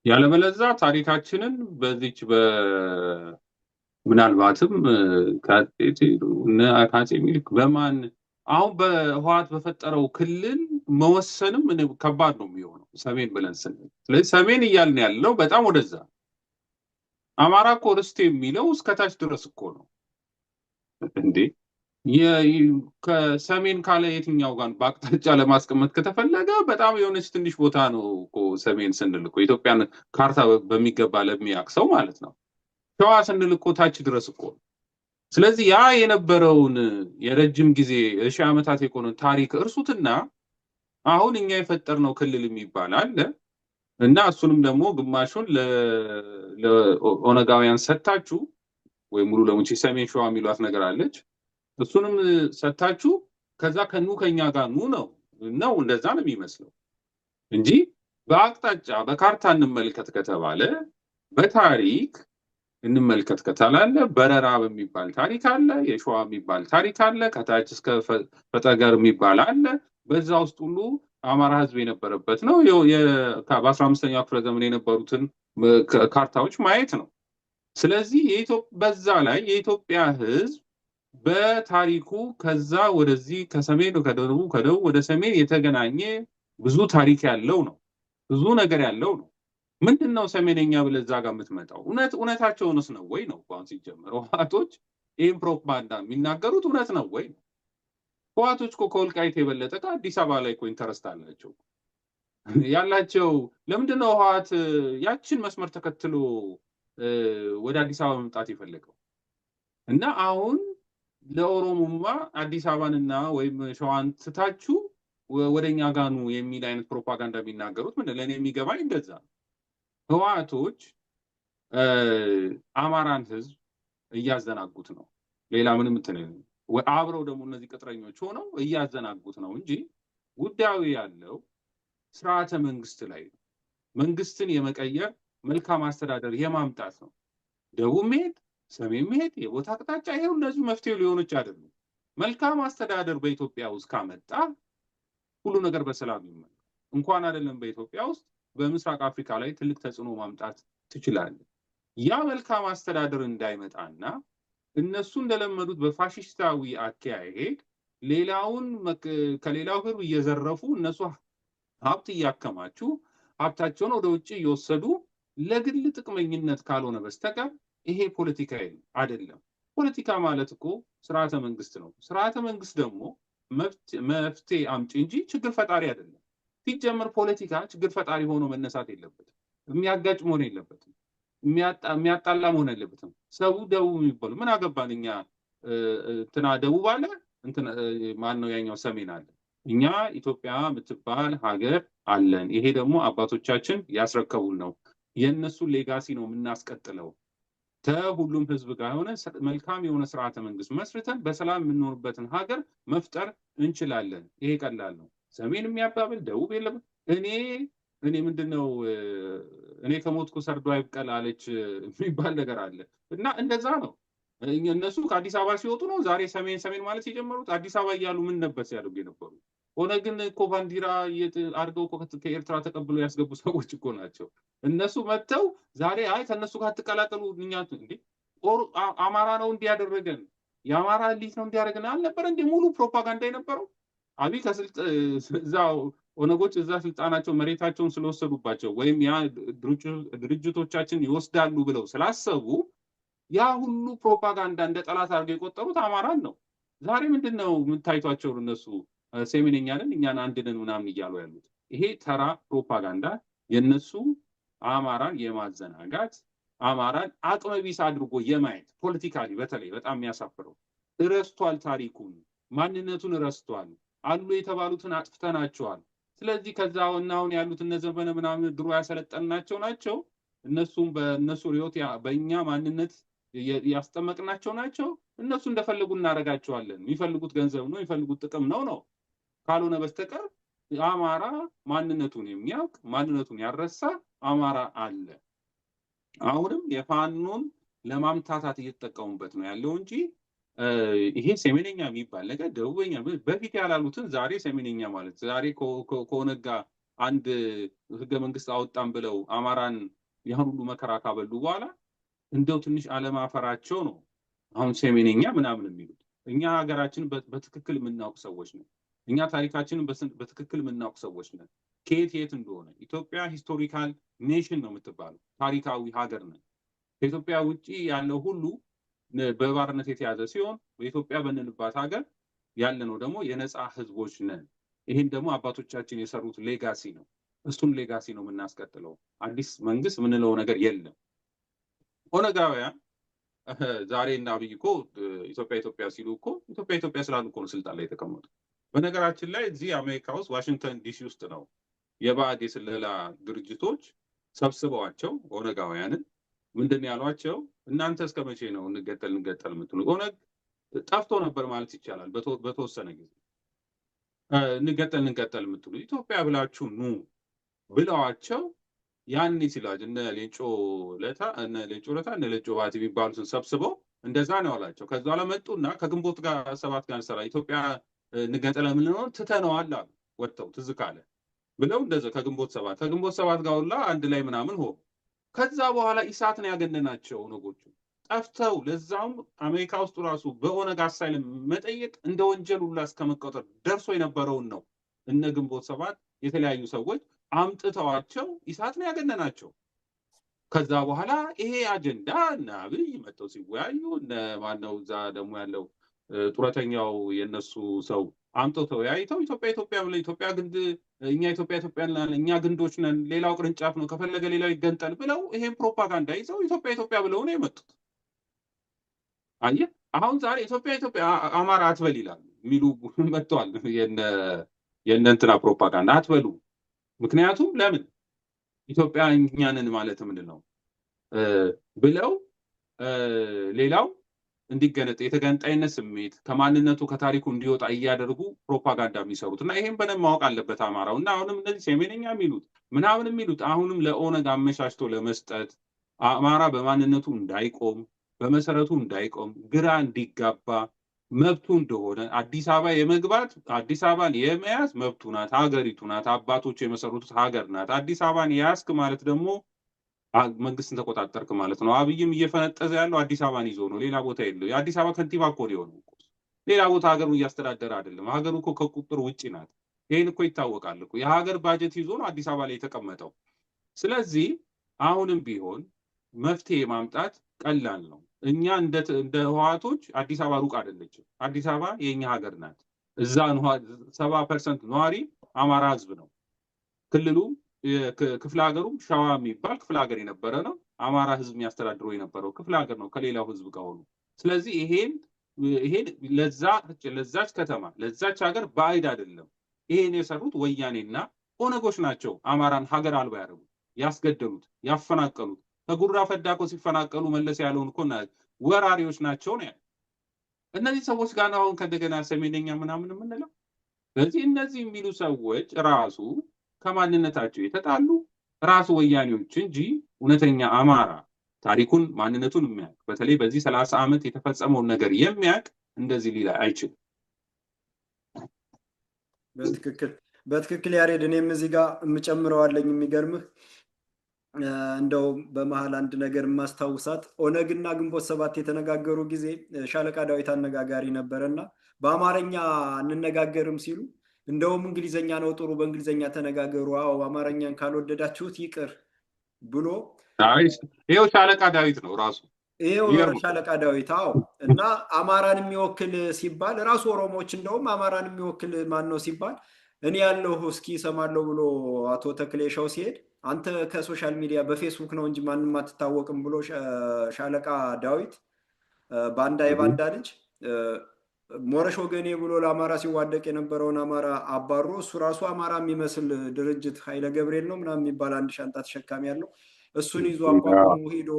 ያለበለዛ ታሪካችንን በዚች ምናልባትም ከአፄ ምኒልክ በማን አሁን በህወሓት በፈጠረው ክልል መወሰንም ከባድ ነው የሚሆነው ሰሜን ብለን ስንል። ስለዚህ ሰሜን እያልን ያለው በጣም ወደዛ አማራ እኮ ርስት የሚለው እስከታች ድረስ እኮ ነው እንዴ። ከሰሜን ካለ የትኛው ጋር በአቅጣጫ ለማስቀመጥ ከተፈለገ በጣም የሆነች ትንሽ ቦታ ነው እኮ ሰሜን ስንል እኮ ኢትዮጵያን ካርታ በሚገባ ለሚያውቅ ሰው ማለት ነው። ሸዋ ስንል እኮ ታች ድረስ እኮ። ስለዚህ ያ የነበረውን የረጅም ጊዜ የሺህ ዓመታት የሆነ ታሪክ እርሱትና አሁን እኛ የፈጠርነው ክልል የሚባል አለ እና እሱንም ደግሞ ግማሹን ለኦነጋውያን ሰጣችሁ ወይ ሙሉ ለሙሉ ሰሜን ሸዋ የሚሏት ነገር አለች። እሱንም ሰጣችሁ ከዛ ከኛ ጋር ነው እንደዛ ነው የሚመስለው እንጂ በአቅጣጫ በካርታ እንመልከት ከተባለ በታሪክ እንመልከት ከተባለ በረራ በሚባል ታሪክ አለ፣ የሸዋ የሚባል ታሪክ አለ፣ ከታች እስከ ፈጠገር የሚባል አለ። በዛ ውስጥ ሁሉ አማራ ህዝብ የነበረበት ነው። በ15ኛው ክፍለ ዘመን የነበሩትን ካርታዎች ማየት ነው። ስለዚህ በዛ ላይ የኢትዮጵያ ህዝብ በታሪኩ ከዛ ወደዚህ ከሰሜን ከደቡብ ወደ ሰሜን የተገናኘ ብዙ ታሪክ ያለው ነው። ብዙ ነገር ያለው ነው። ምንድነው ሰሜንኛ ብለህ እዛ ጋር የምትመጣው? እውነታቸውንስ ነው ወይ ነው? አሁን ሲጀመር ህወሓቶች ይህን ፕሮፓጋንዳ የሚናገሩት እውነት ነው ወይ? ህወሓቶች እኮ ከወልቃይት የበለጠ ከአዲስ አበባ ላይ እኮ ኢንተረስት አላቸው ያላቸው። ለምንድነው ህወሓት ያችን መስመር ተከትሎ ወደ አዲስ አበባ መምጣት የፈለገው? እና አሁን ለኦሮሞማ አዲስ አበባንና ወይም ሸዋን ትታችሁ ወደኛ ጋኑ የሚል አይነት ፕሮፓጋንዳ የሚናገሩት ምን ለኔ የሚገባኝ እንደዛ ነው። ህወሓቶች አማራን ህዝብ እያዘናጉት ነው። ሌላ ምንም እንትን አብረው ደግሞ እነዚህ ቅጥረኞች ሆነው እያዘናጉት ነው እንጂ ጉዳዩ ያለው ስርዓተ መንግስት ላይ ነው። መንግስትን የመቀየር መልካም አስተዳደር የማምጣት ነው። ደቡብ መሄድ፣ ሰሜን መሄድ፣ የቦታ አቅጣጫ ይሄው እነዚህ መፍትሄ ሊሆኖች አይደሉም። መልካም አስተዳደር በኢትዮጵያ ውስጥ ካመጣ ሁሉ ነገር በሰላም ይመጣል። እንኳን አይደለም በኢትዮጵያ ውስጥ በምስራቅ አፍሪካ ላይ ትልቅ ተጽዕኖ ማምጣት ትችላለህ። ያ መልካም አስተዳደር እንዳይመጣና እነሱ እንደለመዱት በፋሽስታዊ አካሄድ ሌላውን ከሌላው ህዝብ እየዘረፉ እነሱ ሀብት እያከማቹ ሀብታቸውን ወደ ውጭ እየወሰዱ ለግል ጥቅመኝነት ካልሆነ በስተቀር ይሄ ፖለቲካ አይደለም። ፖለቲካ ማለት እኮ ስርዓተ መንግስት ነው። ስርዓተ መንግስት ደግሞ መፍትሄ አምጪ እንጂ ችግር ፈጣሪ አይደለም። ሲጀመር ፖለቲካ ችግር ፈጣሪ ሆኖ መነሳት የለበትም። የሚያጋጭ መሆን የለበትም። የሚያጣላ መሆን የለበትም። ሰው ደቡብ የሚባሉ ምን አገባን እኛ እንትና ደቡብ አለ እንትና ማን ነው ያኛው ሰሜን አለ። እኛ ኢትዮጵያ የምትባል ሀገር አለን። ይሄ ደግሞ አባቶቻችን ያስረከቡን ነው። የእነሱን ሌጋሲ ነው የምናስቀጥለው። ከሁሉም ህዝብ ጋር የሆነ መልካም የሆነ ስርዓተ መንግስት መስርተን በሰላም የምንኖርበትን ሀገር መፍጠር እንችላለን። ይሄ ቀላል ነው። ሰሜን የሚያባብል ደቡብ የለም። እኔ ምንድነው እኔ ከሞትኩ ሰርዶ አይብቀል አለች የሚባል ነገር አለ እና እንደዛ ነው። እነሱ ከአዲስ አበባ ሲወጡ ነው ዛሬ ሰሜን ማለት የጀመሩት። አዲስ አበባ እያሉ ምን ነበር ሲያደርጉ የነበሩ? ኦነግን እኮ ባንዲራ አድርገው እኮ ከኤርትራ ተቀብለው ያስገቡ ሰዎች እኮ ናቸው። እነሱ መጥተው ዛሬ አይ ከእነሱ ጋር ትቀላቀሉ እኛ እንዴ አማራ ነው እንዲያደረገን የአማራ ሊት ነው እንዲያደርገን አልነበረ እንዴ ሙሉ ፕሮፓጋንዳ የነበረው? አብይ እዛው ኦነጎች እዛ ስልጣናቸው መሬታቸውን ስለወሰዱባቸው ወይም ያ ድርጅቶቻችን ይወስዳሉ ብለው ስላሰቡ ያ ሁሉ ፕሮፓጋንዳ እንደ ጠላት አድርገው የቆጠሩት አማራን ነው። ዛሬ ምንድነው የምታይቷቸው እነሱ ሰሜንኛ ነን እኛን አንድ ነን ምናምን እያሉ ያሉት? ይሄ ተራ ፕሮፓጋንዳ የነሱ አማራን የማዘናጋት አማራን አቅመ ቢስ አድርጎ የማየት ፖለቲካሊ በተለይ በጣም የሚያሳፍረው እረስቷል። ታሪኩን ማንነቱን እረስቷል። አሉ የተባሉትን አጥፍተናቸዋል። ስለዚህ ከዛ አሁን ያሉት እነ ዘመነ ምናምን ድሮ ያሰለጠንናቸው ናቸው። እነሱም በእነሱ ሪዮት በእኛ ማንነት ያስጠመቅናቸው ናቸው። እነሱ እንደፈለጉ እናደርጋቸዋለን። የሚፈልጉት ገንዘብ ነው፣ የሚፈልጉት ጥቅም ነው ካልሆነ በስተቀር አማራ ማንነቱን የሚያውቅ ማንነቱን ያረሳ አማራ አለ። አሁንም የፋኖን ለማምታታት እየተጠቀሙበት ነው ያለው እንጂ ይሄ ሰሜንኛ የሚባል ነገር ደቡበኛ በፊት ያላሉትን ዛሬ ሰሜንኛ ማለት ዛሬ ከኦነግ ጋር አንድ ህገ መንግስት አወጣን ብለው አማራን ያን ሁሉ መከራ ካበሉ በኋላ እንደው ትንሽ አለማፈራቸው ነው አሁን ሰሜንኛ ምናምን የሚሉት። እኛ ሀገራችንን በትክክል የምናውቅ ሰዎች ነን። እኛ ታሪካችንን በትክክል የምናውቅ ሰዎች ነን። ከየት እንደሆነ ኢትዮጵያ ሂስቶሪካል ኔሽን ነው የምትባለው፣ ታሪካዊ ሀገር ነን። ከኢትዮጵያ ውጭ ያለው ሁሉ በባርነት የተያዘ ሲሆን በኢትዮጵያ በንንባት ሀገር ያለነው ደግሞ የነፃ ህዝቦች ነን። ይህን ደግሞ አባቶቻችን የሰሩት ሌጋሲ ነው። እሱን ሌጋሲ ነው የምናስቀጥለው። አዲስ መንግስት ምንለው ነገር የለም። ኦነጋውያን ዛሬ እና አብይ እኮ ኢትዮጵያ ሲሉ እኮ ኢትዮጵያ ስላሉ እኮ ነው ስልጣን ላይ የተቀመጡ። በነገራችን ላይ እዚህ አሜሪካ ውስጥ ዋሽንግተን ዲሲ ውስጥ ነው የባዕድ የስለላ ድርጅቶች ሰብስበዋቸው ኦነጋውያንን ምንድን ያሏቸው? እናንተ እስከ መቼ ነው እንገጠል የምትሉ? ኦነግ ጠፍቶ ነበር ማለት ይቻላል በተወሰነ ጊዜ። እንገጠል የምትሉ ኢትዮጵያ ብላችሁ ኑ ብለዋቸው ያኔ ሲላጅ እነ ሌንጮ ለታ እነ ሌንጮ ባቲ የሚባሉትን ሰብስበው እንደዛ ነው ያላቸው። ከዛ ለመጡና ከግንቦት ጋር ሰባት ጋር ሰራ ኢትዮጵያ እንገጠል የምንሆን ትተነዋል አሉ። ወጥተው ትዝ ካለ ብለው እንደዛ ከግንቦት ሰባት ጋር ሁላ አንድ ላይ ምናምን ሆ ከዛ በኋላ ኢሳት ነው ያገነናቸው ኦነጎቹ ጠፍተው። ለዛውም አሜሪካ ውስጥ ራሱ በኦነግ አሳይለም መጠየቅ እንደ ወንጀል ሁላ እስከመቆጠር ደርሶ የነበረውን ነው እነ ግንቦት ሰባት የተለያዩ ሰዎች አምጥተዋቸው ኢሳት ነው ያገነናቸው። ከዛ በኋላ ይሄ አጀንዳ እና አብይ መጥተው ሲወያዩ እነ ማነው እዛ ደግሞ ያለው ጡረተኛው የነሱ ሰው አምጥተው ተወያይተው ኢትዮጵያ ብለ ኢትዮጵያ ግንድ እኛ እኛ ግንዶች ነን፣ ሌላው ቅርንጫፍ ነው፣ ከፈለገ ሌላው ይገንጠል ብለው ይሄን ፕሮፓጋንዳ ይዘው ኢትዮጵያ ብለው ነው የመጡት። አየህ አሁን ዛሬ ኢትዮጵያ አማራ አትበል ይላሉ የሚሉ መጥተዋል። የነ እንትና ፕሮፓጋንዳ አትበሉ። ምክንያቱም ለምን ኢትዮጵያ እኛንን ማለት ምንድን ነው ብለው ሌላው እንዲገነጥ የተገንጣይነት ስሜት ከማንነቱ ከታሪኩ እንዲወጣ እያደረጉ ፕሮፓጋንዳ የሚሰሩት እና ይሄን በደንብ ማወቅ አለበት አማራው። እና አሁንም እነዚህ ሰሜነኛ የሚሉት ምናምን የሚሉት አሁንም ለኦነግ አመቻችቶ ለመስጠት አማራ በማንነቱ እንዳይቆም በመሰረቱ እንዳይቆም ግራ እንዲጋባ መብቱ እንደሆነ አዲስ አበባ የመግባት አዲስ አበባን የመያዝ መብቱ ናት፣ ሀገሪቱ ናት፣ አባቶች የመሰሩት ሀገር ናት። አዲስ አበባን ያስክ ማለት ደግሞ መንግስትን ተቆጣጠርክ ማለት ነው። አብይም እየፈነጠዘ ያለው አዲስ አበባን ይዞ ነው፣ ሌላ ቦታ የለው። የአዲስ አበባ ከንቲባ እኮ ሊሆነው ሌላ ቦታ ሀገሩን እያስተዳደረ አይደለም። ሀገሩ እኮ ከቁጥር ውጭ ናት። ይህን እኮ ይታወቃል እኮ። የሀገር ባጀት ይዞ ነው አዲስ አበባ ላይ የተቀመጠው። ስለዚህ አሁንም ቢሆን መፍትሄ ማምጣት ቀላል ነው። እኛ እንደ ህወሓቶች አዲስ አበባ ሩቅ አይደለችም። አዲስ አበባ የኛ ሀገር ናት። እዛ 70% ነዋሪ አማራ ህዝብ ነው። ክልሉ ክፍለ ሀገሩም ሸዋ የሚባል ክፍለ ሀገር የነበረ ነው። አማራ ህዝብ የሚያስተዳድረው የነበረው ክፍለ ሀገር ነው ከሌላው ህዝብ ጋር ሆኖ። ስለዚህ ይሄን ለዛች ከተማ ለዛች ሀገር ባዕድ አይደለም። ይሄን የሰሩት ወያኔና ኦነጎች ናቸው። አማራን ሀገር አልባ ያደረጉት፣ ያስገደሉት፣ ያፈናቀሉት። ከጉራ ፈዳ እኮ ሲፈናቀሉ መለስ ያለውን እኮ ወራሪዎች ናቸው ነው ያለው። እነዚህ ሰዎች ጋር አሁን ከእንደገና ሰሜነኛ ምናምን የምንለው። ስለዚህ እነዚህ የሚሉ ሰዎች ራሱ ከማንነታቸው የተጣሉ ራሱ ወያኔዎች እንጂ እውነተኛ አማራ ታሪኩን ማንነቱን የሚያውቅ በተለይ በዚህ 30 ዓመት የተፈጸመውን ነገር የሚያውቅ እንደዚህ ሊላ አይችልም። በትክክል ያሬድ፣ እኔም እዚህ ጋር የምጨምረዋለኝ። የሚገርምህ እንደው በመሀል አንድ ነገር የማስታውሳት ኦነግና ግንቦት ሰባት የተነጋገሩ ጊዜ ሻለቃ ዳዊት አነጋጋሪ ነበረና በአማርኛ እንነጋገርም ሲሉ እንደውም እንግሊዘኛ ነው ጥሩ፣ በእንግሊዘኛ ተነጋገሩ፣ አዎ አማርኛን ካልወደዳችሁት ይቅር ብሎ ይሄው ሻለቃ ዳዊት ነው ራሱ። ይሄው ሻለቃ ዳዊት። አዎ። እና አማራን የሚወክል ሲባል ራሱ ኦሮሞዎች እንደውም አማራን የሚወክል ማን ነው ሲባል እኔ ያለሁ እስኪ እሰማለሁ ብሎ አቶ ተክሌሻው ሲሄድ አንተ ከሶሻል ሚዲያ በፌስቡክ ነው እንጂ ማንም አትታወቅም ብሎ ሻለቃ ዳዊት የባንዳ ልጅ ሞረሽ ወገኔ ብሎ ለአማራ ሲዋደቅ የነበረውን አማራ አባሮ እሱ ራሱ አማራ የሚመስል ድርጅት ኃይለ ገብርኤል ነው ምናምን የሚባል አንድ ሻንጣ ተሸካሚ ያለው እሱን ይዞ አቋቁሞ ሄዶ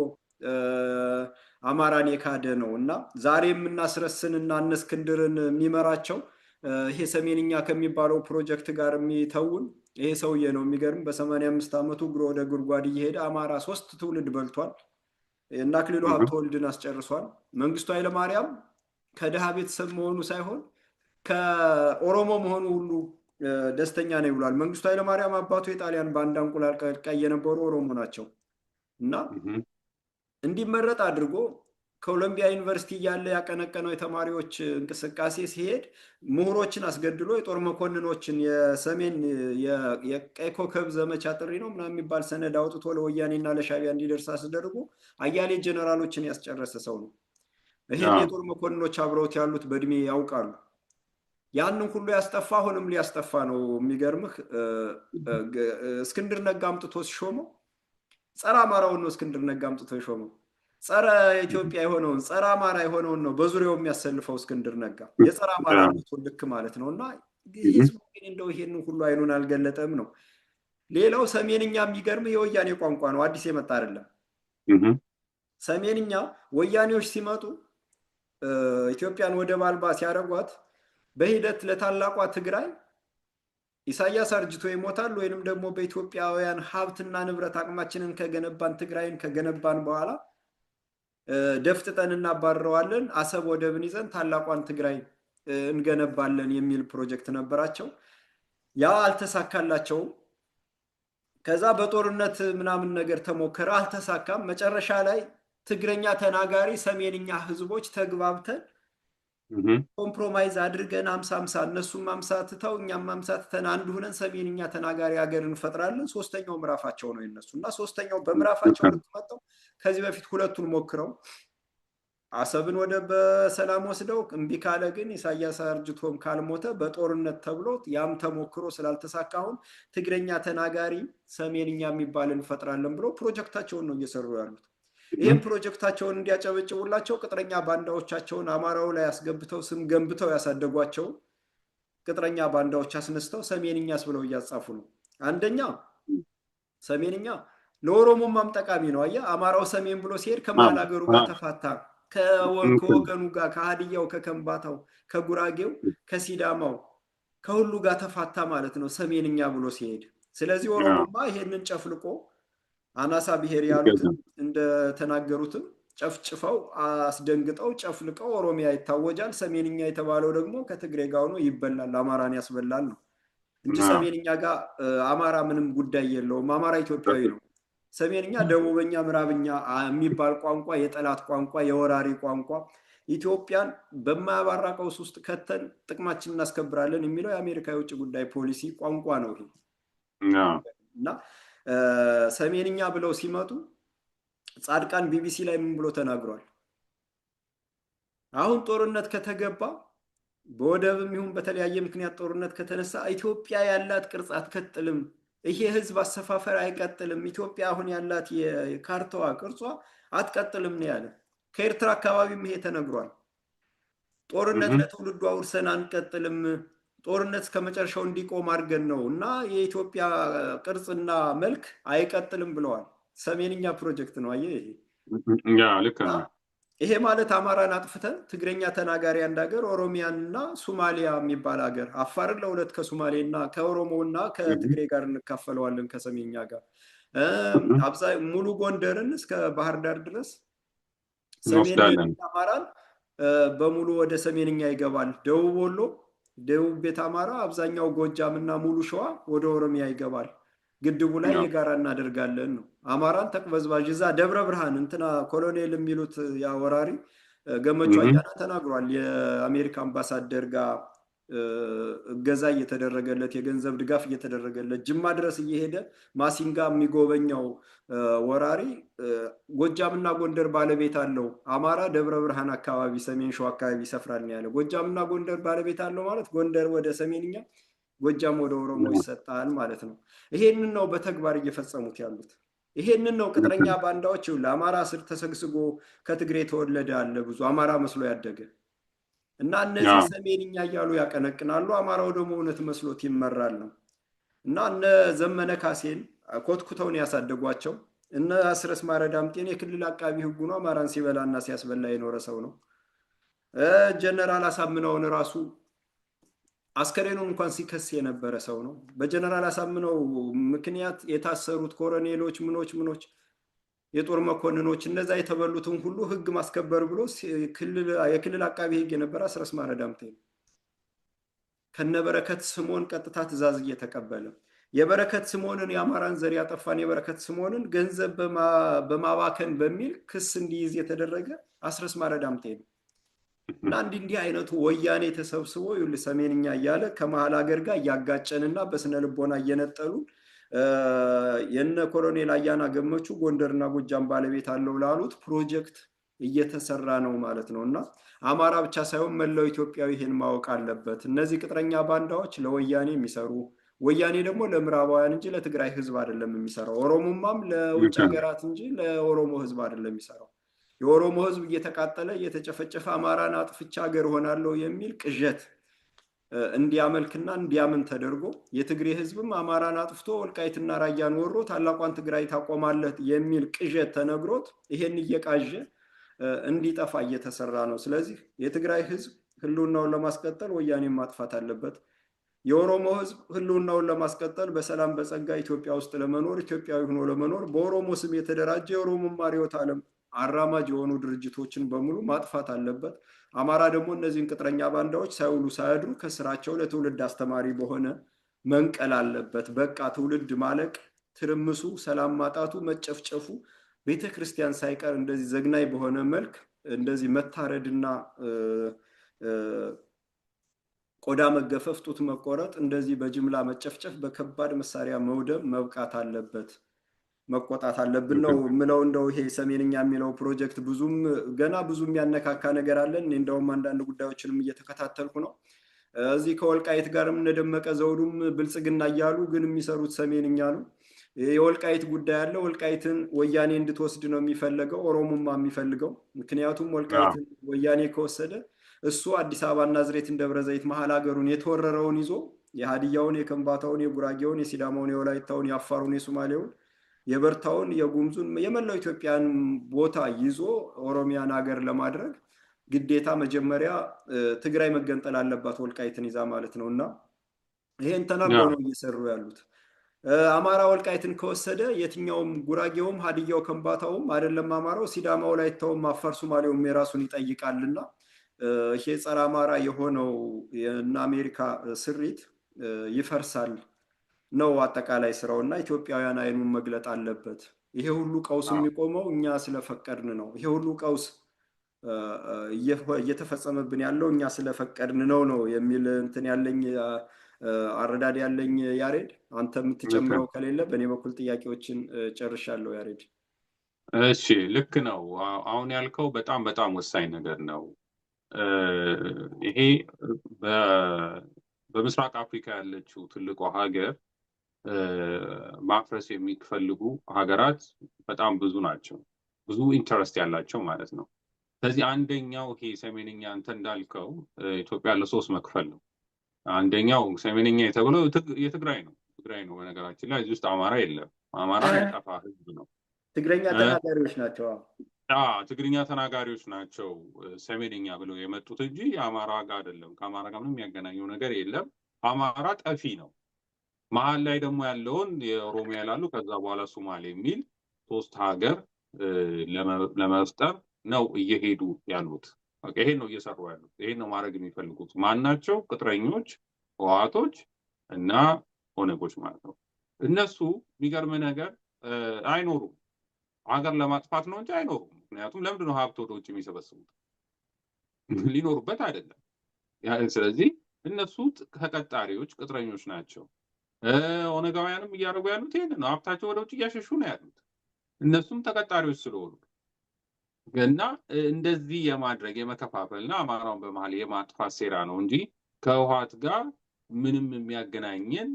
አማራን የካደ ነው። እና ዛሬም እናስረስን እና እነ እስክንድርን የሚመራቸው ይሄ ሰሜንኛ ከሚባለው ፕሮጀክት ጋር የሚተውን ይሄ ሰውዬ ነው። የሚገርም በ85 ዓመቱ እግሮ ወደ ጉድጓድ እየሄደ አማራ 3 ትውልድ በልቷል። እና አክሊሉ ሀብተወልድን አስጨርሷል። መንግስቱ ኃይለማርያም ከድሃ ቤተሰብ መሆኑ ሳይሆን ከኦሮሞ መሆኑ ሁሉ ደስተኛ ነው ብሏል። መንግስቱ ኃይለማርያም አባቱ የጣሊያን ባንዳ እንቁላል ቀይ የነበሩ ኦሮሞ ናቸው። እና እንዲመረጥ አድርጎ ኮሎምቢያ ዩኒቨርሲቲ እያለ ያቀነቀነው የተማሪዎች እንቅስቃሴ ሲሄድ ምሁሮችን አስገድሎ የጦር መኮንኖችን የሰሜን የቀይ ኮከብ ዘመቻ ጥሪ ነው ምናምን የሚባል ሰነድ አውጥቶ ለወያኔና ለሻቢያ እንዲደርስ አስደርጎ አያሌ ጀነራሎችን ያስጨረሰ ሰው ነው። ይሄን የጦር መኮንኖች አብረውት ያሉት በእድሜ ያውቃሉ። ያንን ሁሉ ያስጠፋ አሁንም ሊያስጠፋ ነው። የሚገርምህ እስክንድር ነጋ አምጥቶ ሲሾመው ጸረ አማራውን ነው። እስክንድር ነጋ አምጥቶ የሾመው ጸረ ኢትዮጵያ የሆነውን ጸረ አማራ የሆነውን ነው በዙሪያው የሚያሰልፈው እስክንድር ነጋ የጸረ አማራ ልክ ማለት ነው። እና ህዝቡ ግን እንደው ይሄንን ሁሉ አይኑን አልገለጠም ነው። ሌላው ሰሜንኛ የሚገርም የወያኔ ቋንቋ ነው፣ አዲስ የመጣ አይደለም። ሰሜንኛ ወያኔዎች ሲመጡ ኢትዮጵያን ወደብ አልባ ሲያደርጓት በሂደት ለታላቋ ትግራይ ኢሳያስ አርጅቶ ይሞታል ወይንም ደግሞ በኢትዮጵያውያን ሀብትና ንብረት አቅማችንን ከገነባን ትግራይን ከገነባን በኋላ ደፍጥጠን እናባረዋለን፣ አሰብ ወደብን ይዘን ታላቋን ትግራይ እንገነባለን የሚል ፕሮጀክት ነበራቸው። ያ አልተሳካላቸውም። ከዛ በጦርነት ምናምን ነገር ተሞከረ፣ አልተሳካም። መጨረሻ ላይ ትግረኛ ተናጋሪ ሰሜንኛ ህዝቦች ተግባብተን ኮምፕሮማይዝ አድርገን 50-50 እነሱም 50 ትተው እኛም 50 ትተን አንድ ሁነን ሰሜንኛ ተናጋሪ ሀገር እንፈጥራለን። ሶስተኛው ምዕራፋቸው ነው የነሱ እና ሶስተኛው በምዕራፋቸው ልትመጣው ከዚህ በፊት ሁለቱን ሞክረው አሰብን ወደ በሰላም ወስደው እምቢ ካለ ግን ኢሳያስ አርጅቶም ካልሞተ በጦርነት ተብሎ ያም ተሞክሮ ስላልተሳካ አሁን ትግረኛ ተናጋሪ ሰሜንኛ የሚባል እንፈጥራለን ብሎ ፕሮጀክታቸውን ነው እየሰሩ ያሉት። ይህም ፕሮጀክታቸውን እንዲያጨበጭቡላቸው ቅጥረኛ ባንዳዎቻቸውን አማራው ላይ አስገብተው ስም ገንብተው ያሳደጓቸው ቅጥረኛ ባንዳዎች አስነስተው ሰሜንኛስ ብለው እያጻፉ ነው። አንደኛ ሰሜንኛ ለኦሮሞማም ጠቃሚ ነው። አየህ አማራው ሰሜን ብሎ ሲሄድ ከመሀል ሀገሩ ጋር ተፋታ፣ ከወገኑ ጋር፣ ከሀዲያው፣ ከከምባታው፣ ከጉራጌው፣ ከሲዳማው ከሁሉ ጋር ተፋታ ማለት ነው ሰሜንኛ ብሎ ሲሄድ። ስለዚህ ኦሮሞማ ይሄንን ጨፍልቆ አናሳ ብሔር ያሉትን እንደተናገሩትም ጨፍጭፈው አስደንግጠው ጨፍልቀው ኦሮሚያ ይታወጃል። ሰሜንኛ የተባለው ደግሞ ከትግሬ ጋር ሆኖ ይበላል፣ አማራን ያስበላል ነው እንጂ ሰሜንኛ ጋር አማራ ምንም ጉዳይ የለውም። አማራ ኢትዮጵያዊ ነው። ሰሜንኛ፣ ደቡበኛ፣ ምዕራብኛ የሚባል ቋንቋ የጠላት ቋንቋ፣ የወራሪ ቋንቋ፣ ኢትዮጵያን በማያባራ ቀውስ ውስጥ ከተን ጥቅማችን እናስከብራለን የሚለው የአሜሪካ የውጭ ጉዳይ ፖሊሲ ቋንቋ ነው ይሄ እና ሰሜንኛ ብለው ሲመጡ ጻድቃን ቢቢሲ ላይ ምን ብሎ ተናግሯል? አሁን ጦርነት ከተገባ በወደብም ይሁን በተለያየ ምክንያት ጦርነት ከተነሳ ኢትዮጵያ ያላት ቅርጽ አትቀጥልም፣ ይሄ ህዝብ አሰፋፈር አይቀጥልም፣ ኢትዮጵያ አሁን ያላት የካርታዋ ቅርጿ አትቀጥልም ነው ያለ። ከኤርትራ አካባቢም ይሄ ተነግሯል። ጦርነት ለትውልዱ አውርሰን አንቀጥልም፣ ጦርነት እስከመጨረሻው እንዲቆም አድርገን ነው እና የኢትዮጵያ ቅርጽና መልክ አይቀጥልም ብለዋል። ሰሜንኛ ፕሮጀክት ነው። አየህ ይሄ ማለት አማራን አጥፍተን ትግረኛ ተናጋሪ አንድ ሀገር፣ ኦሮሚያን እና ሱማሊያ የሚባል ሀገር፣ አፋርን ለሁለት ከሱማሌ እና ከኦሮሞ እና ከትግሬ ጋር እንካፈለዋለን ከሰሜንኛ ጋር፣ ሙሉ ጎንደርን እስከ ባህር ዳር ድረስ ሰሜን አማራን በሙሉ ወደ ሰሜንኛ ይገባል። ደቡብ ወሎ፣ ደቡብ ቤት አማራ፣ አብዛኛው ጎጃም እና ሙሉ ሸዋ ወደ ኦሮሚያ ይገባል። ግድቡ ላይ የጋራ እናደርጋለን ነው። አማራን ተቅበዝባዥ እዛ ደብረ ብርሃን እንትና ኮሎኔል የሚሉት ያ ወራሪ ገመቹ አያና ተናግሯል። የአሜሪካ አምባሳደር ጋር እገዛ እየተደረገለት የገንዘብ ድጋፍ እየተደረገለት ጅማ ድረስ እየሄደ ማሲንጋ የሚጎበኘው ወራሪ ጎጃምና ጎንደር ባለቤት አለው፣ አማራ ደብረ ብርሃን አካባቢ ሰሜን ሸዋ አካባቢ ይሰፍራል ነው ያለ። ጎጃምና ጎንደር ባለቤት አለው ማለት ጎንደር ወደ ሰሜንኛ፣ ጎጃም ወደ ኦሮሞ ይሰጣል ማለት ነው። ይሄንን ነው በተግባር እየፈጸሙት ያሉት። ይሄንን ነው ቅጥረኛ ባንዳዎች ለአማራ ስር ተሰግስጎ ከትግሬ ተወለደ አለ ብዙ አማራ መስሎ ያደገ እና እነዚህ ሰሜንኛ እያሉ ያቀነቅናሉ። አማራው ደግሞ እውነት መስሎት ይመራል ነው እና እነ ዘመነ ካሴን ኮትኩተውን ያሳደጓቸው እነ አስረስ ማረ ዳምጤን የክልል አቃቢ ሕጉ ነው አማራን ሲበላና ሲያስበላ የኖረ ሰው ነው። ጀነራል አሳምነውን ራሱ አስከሬኑን እንኳን ሲከስ የነበረ ሰው ነው። በጀነራል አሳምነው ምክንያት የታሰሩት ኮሎኔሎች ምኖች የጦር መኮንኖች እነዛ የተበሉትን ሁሉ ህግ ማስከበር ብሎ የክልል አቃቢ ህግ የነበረ አስረስ ማረ ዳምጤ ነው። ከነበረከት ስምዖን ቀጥታ ትእዛዝ እየተቀበለ የበረከት ስምዖንን የአማራን ዘር ያጠፋን የበረከት ስምዖንን ገንዘብ በማባከን በሚል ክስ እንዲይዝ የተደረገ አስረስ ማረ ዳምጤ ነው። እና እንዲህ አይነቱ ወያኔ ተሰብስቦ ይኸውልህ ሰሜንኛ እያለ ከመሀል ሀገር ጋር እያጋጨንና በስነ ልቦና እየነጠሉ የነ ኮሎኔል አያና ገመቹ ጎንደርና ጎጃም ባለቤት አለው ላሉት ፕሮጀክት እየተሰራ ነው ማለት ነው። እና አማራ ብቻ ሳይሆን መላው ኢትዮጵያዊ ይሄን ማወቅ አለበት። እነዚህ ቅጥረኛ ባንዳዎች ለወያኔ የሚሰሩ፣ ወያኔ ደግሞ ለምዕራባውያን እንጂ ለትግራይ ህዝብ አይደለም የሚሰራው። ኦሮሞማም ለውጭ ሀገራት እንጂ ለኦሮሞ ህዝብ አይደለም የሚሰራው። የኦሮሞ ህዝብ እየተቃጠለ እየተጨፈጨፈ አማራን አጥፍቻ ሀገር ሆናለሁ የሚል ቅዠት እንዲያመልክና እንዲያምን ተደርጎ የትግሬ ህዝብም አማራን አጥፍቶ ወልቃይትና ራያን ወሮ ታላቋን ትግራይ ታቆማለህ የሚል ቅዠት ተነግሮት ይሄን እየቃዠ እንዲጠፋ እየተሰራ ነው። ስለዚህ የትግራይ ህዝብ ህልውናውን ለማስቀጠል ወያኔን ማጥፋት አለበት። የኦሮሞ ህዝብ ህልውናውን ለማስቀጠል በሰላም በጸጋ ኢትዮጵያ ውስጥ ለመኖር ኢትዮጵያዊ ሆኖ ለመኖር በኦሮሞ ስም የተደራጀ የኦሮሞ ማሪዎት ዓለም አራማጅ የሆኑ ድርጅቶችን በሙሉ ማጥፋት አለበት። አማራ ደግሞ እነዚህን ቅጥረኛ ባንዳዎች ሳይውሉ ሳያድሩ ከስራቸው ለትውልድ አስተማሪ በሆነ መንቀል አለበት። በቃ ትውልድ ማለቅ፣ ትርምሱ፣ ሰላም ማጣቱ፣ መጨፍጨፉ፣ ቤተክርስቲያን ሳይቀር እንደዚህ ዘግናይ በሆነ መልክ እንደዚህ መታረድና ቆዳ መገፈፍ፣ ጡት መቆረጥ፣ እንደዚህ በጅምላ መጨፍጨፍ፣ በከባድ መሳሪያ መውደም መብቃት አለበት። መቆጣት አለብን ነው ምለው። እንደው ይሄ ሰሜንኛ የሚለው ፕሮጀክት ገና ብዙ የሚያነካካ ነገር አለን። እንደውም አንዳንድ ጉዳዮችንም እየተከታተልኩ ነው። እዚህ ከወልቃይት ጋርም እነደመቀ ዘውዱም ብልጽግና እያሉ ግን የሚሰሩት ሰሜንኛ ነው። የወልቃይት ጉዳይ አለ። ወልቃይትን ወያኔ እንድትወስድ ነው የሚፈልገው፣ ኦሮሞማ የሚፈልገው። ምክንያቱም ወልቃይትን ወያኔ ከወሰደ እሱ አዲስ አበባ ናዝሬትን ደብረ ዘይት መሀል ሀገሩን የተወረረውን ይዞ የሀዲያውን፣ የከምባታውን፣ የጉራጌውን፣ የሲዳማውን፣ የወላይታውን፣ የአፋሩን፣ የሶማሌውን የበርታውን የጉምዙን የመላው ኢትዮጵያን ቦታ ይዞ ኦሮሚያን ሀገር ለማድረግ ግዴታ መጀመሪያ ትግራይ መገንጠል አለባት ወልቃይትን ይዛ ማለት ነው። እና ይሄን ተናበው ነው እየሰሩ ያሉት። አማራ ወልቃይትን ከወሰደ የትኛውም ጉራጌውም ሀዲያው ከምባታውም አይደለም አማራው ሲዳማው ላይታውም አፋር ሶማሌውም የራሱን ይጠይቃልና ይሄ ጸረ አማራ የሆነው የእነ አሜሪካ ስሪት ይፈርሳል ነው አጠቃላይ ስራው። እና ኢትዮጵያውያን አይኑን መግለጥ አለበት። ይሄ ሁሉ ቀውስ የሚቆመው እኛ ስለፈቀድን ነው። ይሄ ሁሉ ቀውስ እየተፈጸመብን ያለው እኛ ስለፈቀድን ነው የሚል እንትን ያለኝ አረዳድ ያለኝ ያሬድ። አንተ የምትጨምረው ከሌለ በእኔ በኩል ጥያቄዎችን ጨርሻለሁ ያሬድ። እሺ ልክ ነው። አሁን ያልከው በጣም በጣም ወሳኝ ነገር ነው። ይሄ በምስራቅ አፍሪካ ያለችው ትልቋ ሀገር ማፍረስ የሚፈልጉ ሀገራት በጣም ብዙ ናቸው፣ ብዙ ኢንተረስት ያላቸው ማለት ነው። ስለዚህ አንደኛው ይሄ ሰሜንኛ አንተ እንዳልከው ኢትዮጵያ ለሶስት መክፈል ነው። አንደኛው ሰሜንኛ የተባለው የትግራይ ነው። ትግራይ ነው በነገራችን ላይ እዚህ ውስጥ አማራ የለም። አማራ የጠፋ ህዝብ ነው። ትግረኛ ተናጋሪዎች ናቸው። ትግርኛ ተናጋሪዎች ናቸው ሰሜንኛ ብለው የመጡት እንጂ የአማራ ጋር አይደለም። ከአማራ ጋር ምንም የሚያገናኘው ነገር የለም። አማራ ጠፊ ነው። መሀል ላይ ደግሞ ያለውን የኦሮሚያ ላሉ ከዛ በኋላ ሶማሌ የሚል ሶስት ሀገር ለመፍጠር ነው እየሄዱ ያሉት። ይሄን ነው እየሰሩ ያሉት። ይሄን ነው ማድረግ የሚፈልጉት። ማናቸው? ቅጥረኞች፣ ህወሓቶች እና ኦነጎች ማለት ነው። እነሱ የሚገርም ነገር አይኖሩም። ሀገር ለማጥፋት ነው እንጂ አይኖሩም። ምክንያቱም ለምንድን ነው ሀብት ወደ ውጭ የሚሰበስቡት? ሊኖሩበት አይደለም። ስለዚህ እነሱ ተቀጣሪዎች፣ ቅጥረኞች ናቸው። ኦነጋውያንም እያደረጉ ያሉት ይሄንን ነው። ሀብታቸው ወደ ውጭ እያሸሹ ነው ያሉት። እነሱም ተቀጣሪዎች ስለሆኑ እና እንደዚህ የማድረግ የመከፋፈልና አማራውን በመሀል የማጥፋት ሴራ ነው እንጂ ከህወሓት ጋር ምንም የሚያገናኘን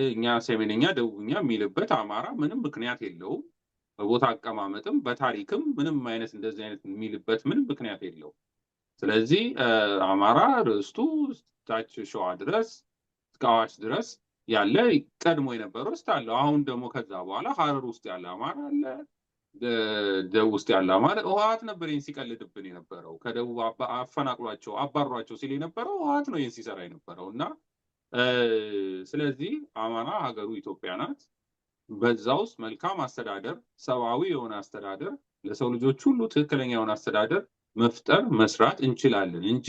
እኛ ሰሜንኛ ደቡብኛ የሚልበት አማራ ምንም ምክንያት የለውም። በቦታ አቀማመጥም በታሪክም ምንም አይነት እንደዚህ አይነት የሚልበት ምንም ምክንያት የለውም። ስለዚህ አማራ ርስቱ ታች ሸዋ ድረስ እስከ አዋሽ ድረስ ያለ ቀድሞ የነበረው ርስት አለው። አሁን ደግሞ ከዛ በኋላ ሀረር ውስጥ ያለ አማራ አለ፣ ደቡብ ውስጥ ያለ አማራ። ህወሓት ነበር ይህን ሲቀልድብን የነበረው። ከደቡብ አፈናቅሏቸው አባሯቸው ሲል የነበረው ህወሓት ነው ይህን ሲሰራ የነበረው። እና ስለዚህ አማራ ሀገሩ ኢትዮጵያ ናት። በዛ ውስጥ መልካም አስተዳደር፣ ሰብአዊ የሆነ አስተዳደር፣ ለሰው ልጆች ሁሉ ትክክለኛ የሆነ አስተዳደር መፍጠር መስራት እንችላለን እንጂ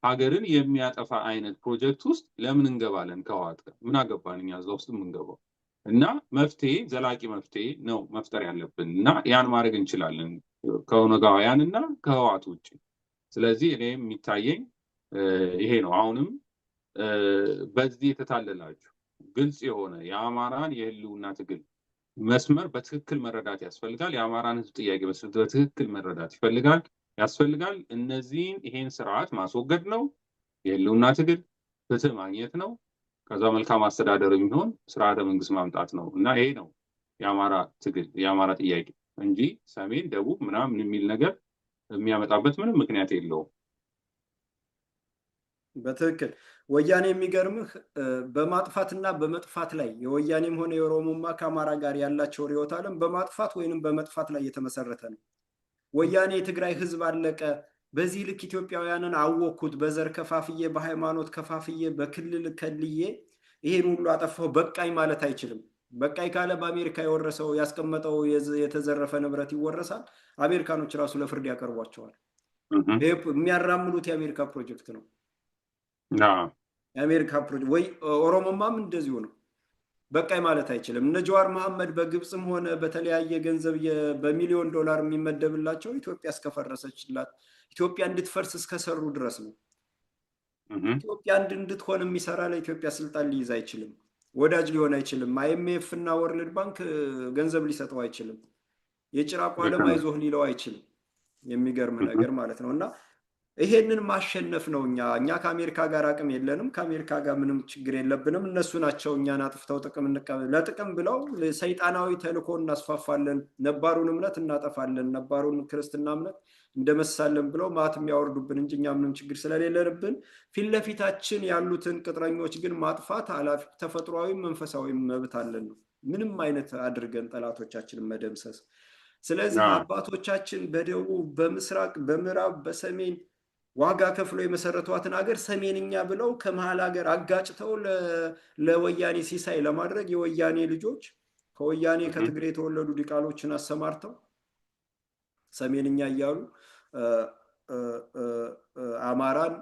ሀገርን የሚያጠፋ አይነት ፕሮጀክት ውስጥ ለምን እንገባለን? ከህወሓት ጋር ምን አገባን እኛ እዛ ውስጥ የምንገባው? እና መፍትሄ ዘላቂ መፍትሄ ነው መፍጠር ያለብን እና ያን ማድረግ እንችላለን ከኦነጋውያን እና ከህወሓት ውጭ። ስለዚህ እኔ የሚታየኝ ይሄ ነው። አሁንም በዚህ የተታለላችሁ ግልጽ የሆነ የአማራን የህልውና ትግል መስመር በትክክል መረዳት ያስፈልጋል። የአማራን ህዝብ ጥያቄ በትክክል መረዳት ያስፈልጋል። እነዚህን ይሄን ስርዓት ማስወገድ ነው የህልውና ትግል፣ ፍትህ ማግኘት ነው። ከዛ መልካም አስተዳደር የሚሆን ስርዓተ መንግስት ማምጣት ነው እና ይሄ ነው የአማራ ትግል፣ የአማራ ጥያቄ እንጂ ሰሜን ደቡብ ምናምን የሚል ነገር የሚያመጣበት ምንም ምክንያት የለውም። በትክክል ወያኔ የሚገርምህ በማጥፋትና በመጥፋት ላይ የወያኔም ሆነ የኦሮሞማ ከአማራ ጋር ያላቸው ርዕዮተ ዓለም በማጥፋት ወይንም በመጥፋት ላይ የተመሰረተ ነው። ወያኔ የትግራይ ህዝብ አለቀ፣ በዚህ ልክ ኢትዮጵያውያንን አወኩት፣ በዘር ከፋፍዬ፣ በሃይማኖት ከፋፍዬ፣ በክልል ከልዬ ይሄን ሁሉ አጠፋው በቃኝ ማለት አይችልም። በቃኝ ካለ በአሜሪካ የወረሰው ያስቀመጠው የተዘረፈ ንብረት ይወረሳል። አሜሪካኖች ራሱ ለፍርድ ያቀርቧቸዋል። ይሄ የሚያራምዱት የአሜሪካ ፕሮጀክት ነው። የአሜሪካ ፕሮጀክት ወይ ኦሮሞማም እንደዚሁ ነው። በቃኝ ማለት አይችልም። እነ ጀዋር መሐመድ በግብፅም ሆነ በተለያየ ገንዘብ በሚሊዮን ዶላር የሚመደብላቸው ኢትዮጵያ እስከፈረሰችላት ኢትዮጵያ እንድትፈርስ እስከሰሩ ድረስ ነው። ኢትዮጵያ እንድትሆን የሚሰራ ለኢትዮጵያ ስልጣን ሊይዝ አይችልም፣ ወዳጅ ሊሆን አይችልም። አይኤምኤፍ እና ወርልድ ባንክ ገንዘብ ሊሰጠው አይችልም። የጭራቁ ዓለም አይዞህ ሊለው አይችልም። የሚገርም ነገር ማለት ነው። እና ይሄንን ማሸነፍ ነው። እኛ ከአሜሪካ ጋር አቅም የለንም። ከአሜሪካ ጋር ምንም ችግር የለብንም። እነሱ ናቸው እኛን አጥፍተው ለጥቅም ብለው ሰይጣናዊ ተልእኮ እናስፋፋለን፣ ነባሩን እምነት እናጠፋለን፣ ነባሩን ክርስትና እምነት እንደመሳለን ብለው ማት የሚያወርዱብን እንጂ እኛ ምንም ችግር ስለሌለብን ፊት ለፊታችን ያሉትን ቅጥረኞች ግን ማጥፋት ተፈጥሯዊ መንፈሳዊ መብት አለን ነው። ምንም አይነት አድርገን ጠላቶቻችንን መደምሰስ። ስለዚህ አባቶቻችን በደቡብ፣ በምስራቅ፣ በምዕራብ፣ በሰሜን ዋጋ ከፍሎ የመሰረቷትን ሀገር ሰሜንኛ ብለው ከመሀል ሀገር አጋጭተው ለወያኔ ሲሳይ ለማድረግ የወያኔ ልጆች ከወያኔ ከትግሬ የተወለዱ ዲቃሎችን አሰማርተው ሰሜንኛ እያሉ አማራን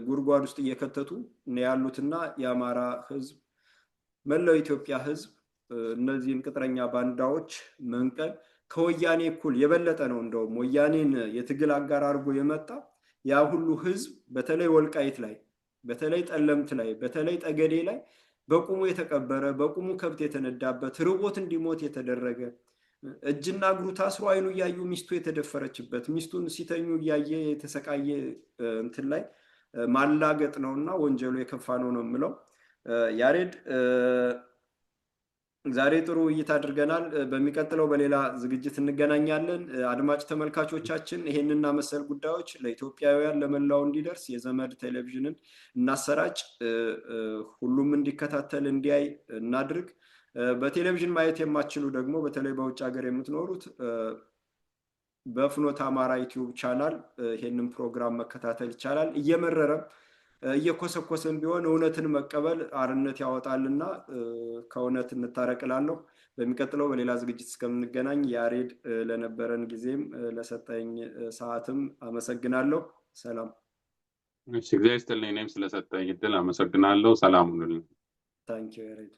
ጉድጓድ ውስጥ እየከተቱ ነው ያሉትና የአማራ ህዝብ፣ መላው ኢትዮጵያ ህዝብ እነዚህን ቅጥረኛ ባንዳዎች መንቀል ከወያኔ እኩል የበለጠ ነው። እንደውም ወያኔን የትግል አጋር አድርጎ የመጣ ያ ሁሉ ህዝብ በተለይ ወልቃይት ላይ፣ በተለይ ጠለምት ላይ፣ በተለይ ጠገዴ ላይ በቁሙ የተቀበረ፣ በቁሙ ከብት የተነዳበት፣ ርቦት እንዲሞት የተደረገ፣ እጅና እግሩ ታስሮ አይኑ እያዩ ሚስቱ የተደፈረችበት፣ ሚስቱን ሲተኙ እያየ የተሰቃየ እንትን ላይ ማላገጥ ነውና ወንጀሉ የከፋ ነው ነው የምለው። ያሬድ ዛሬ ጥሩ ውይይት አድርገናል። በሚቀጥለው በሌላ ዝግጅት እንገናኛለን። አድማጭ ተመልካቾቻችን ይሄንና መሰል ጉዳዮች ለኢትዮጵያውያን ለመላው እንዲደርስ የዘመድ ቴሌቪዥንን እናሰራጭ፣ ሁሉም እንዲከታተል እንዲያይ እናድርግ። በቴሌቪዥን ማየት የማትችሉ ደግሞ በተለይ በውጭ ሀገር የምትኖሩት በፍኖተ አማራ ዩቲዩብ ቻናል ይሄንን ፕሮግራም መከታተል ይቻላል። እየመረረም እየኮሰኮሰን ቢሆን እውነትን መቀበል አርነት ያወጣልና ከእውነት እንታረቅላለሁ። በሚቀጥለው በሌላ ዝግጅት እስከምንገናኝ ያሬድ ለነበረን ጊዜም ለሰጠኝ ሰዓትም አመሰግናለሁ። ሰላም። እግዚአብሔር ይስጥልኝ። እኔም ስለሰጠኝ እድል አመሰግናለሁ። ሰላም ሁኑልኝ። ታንኪዩ ያሬድ።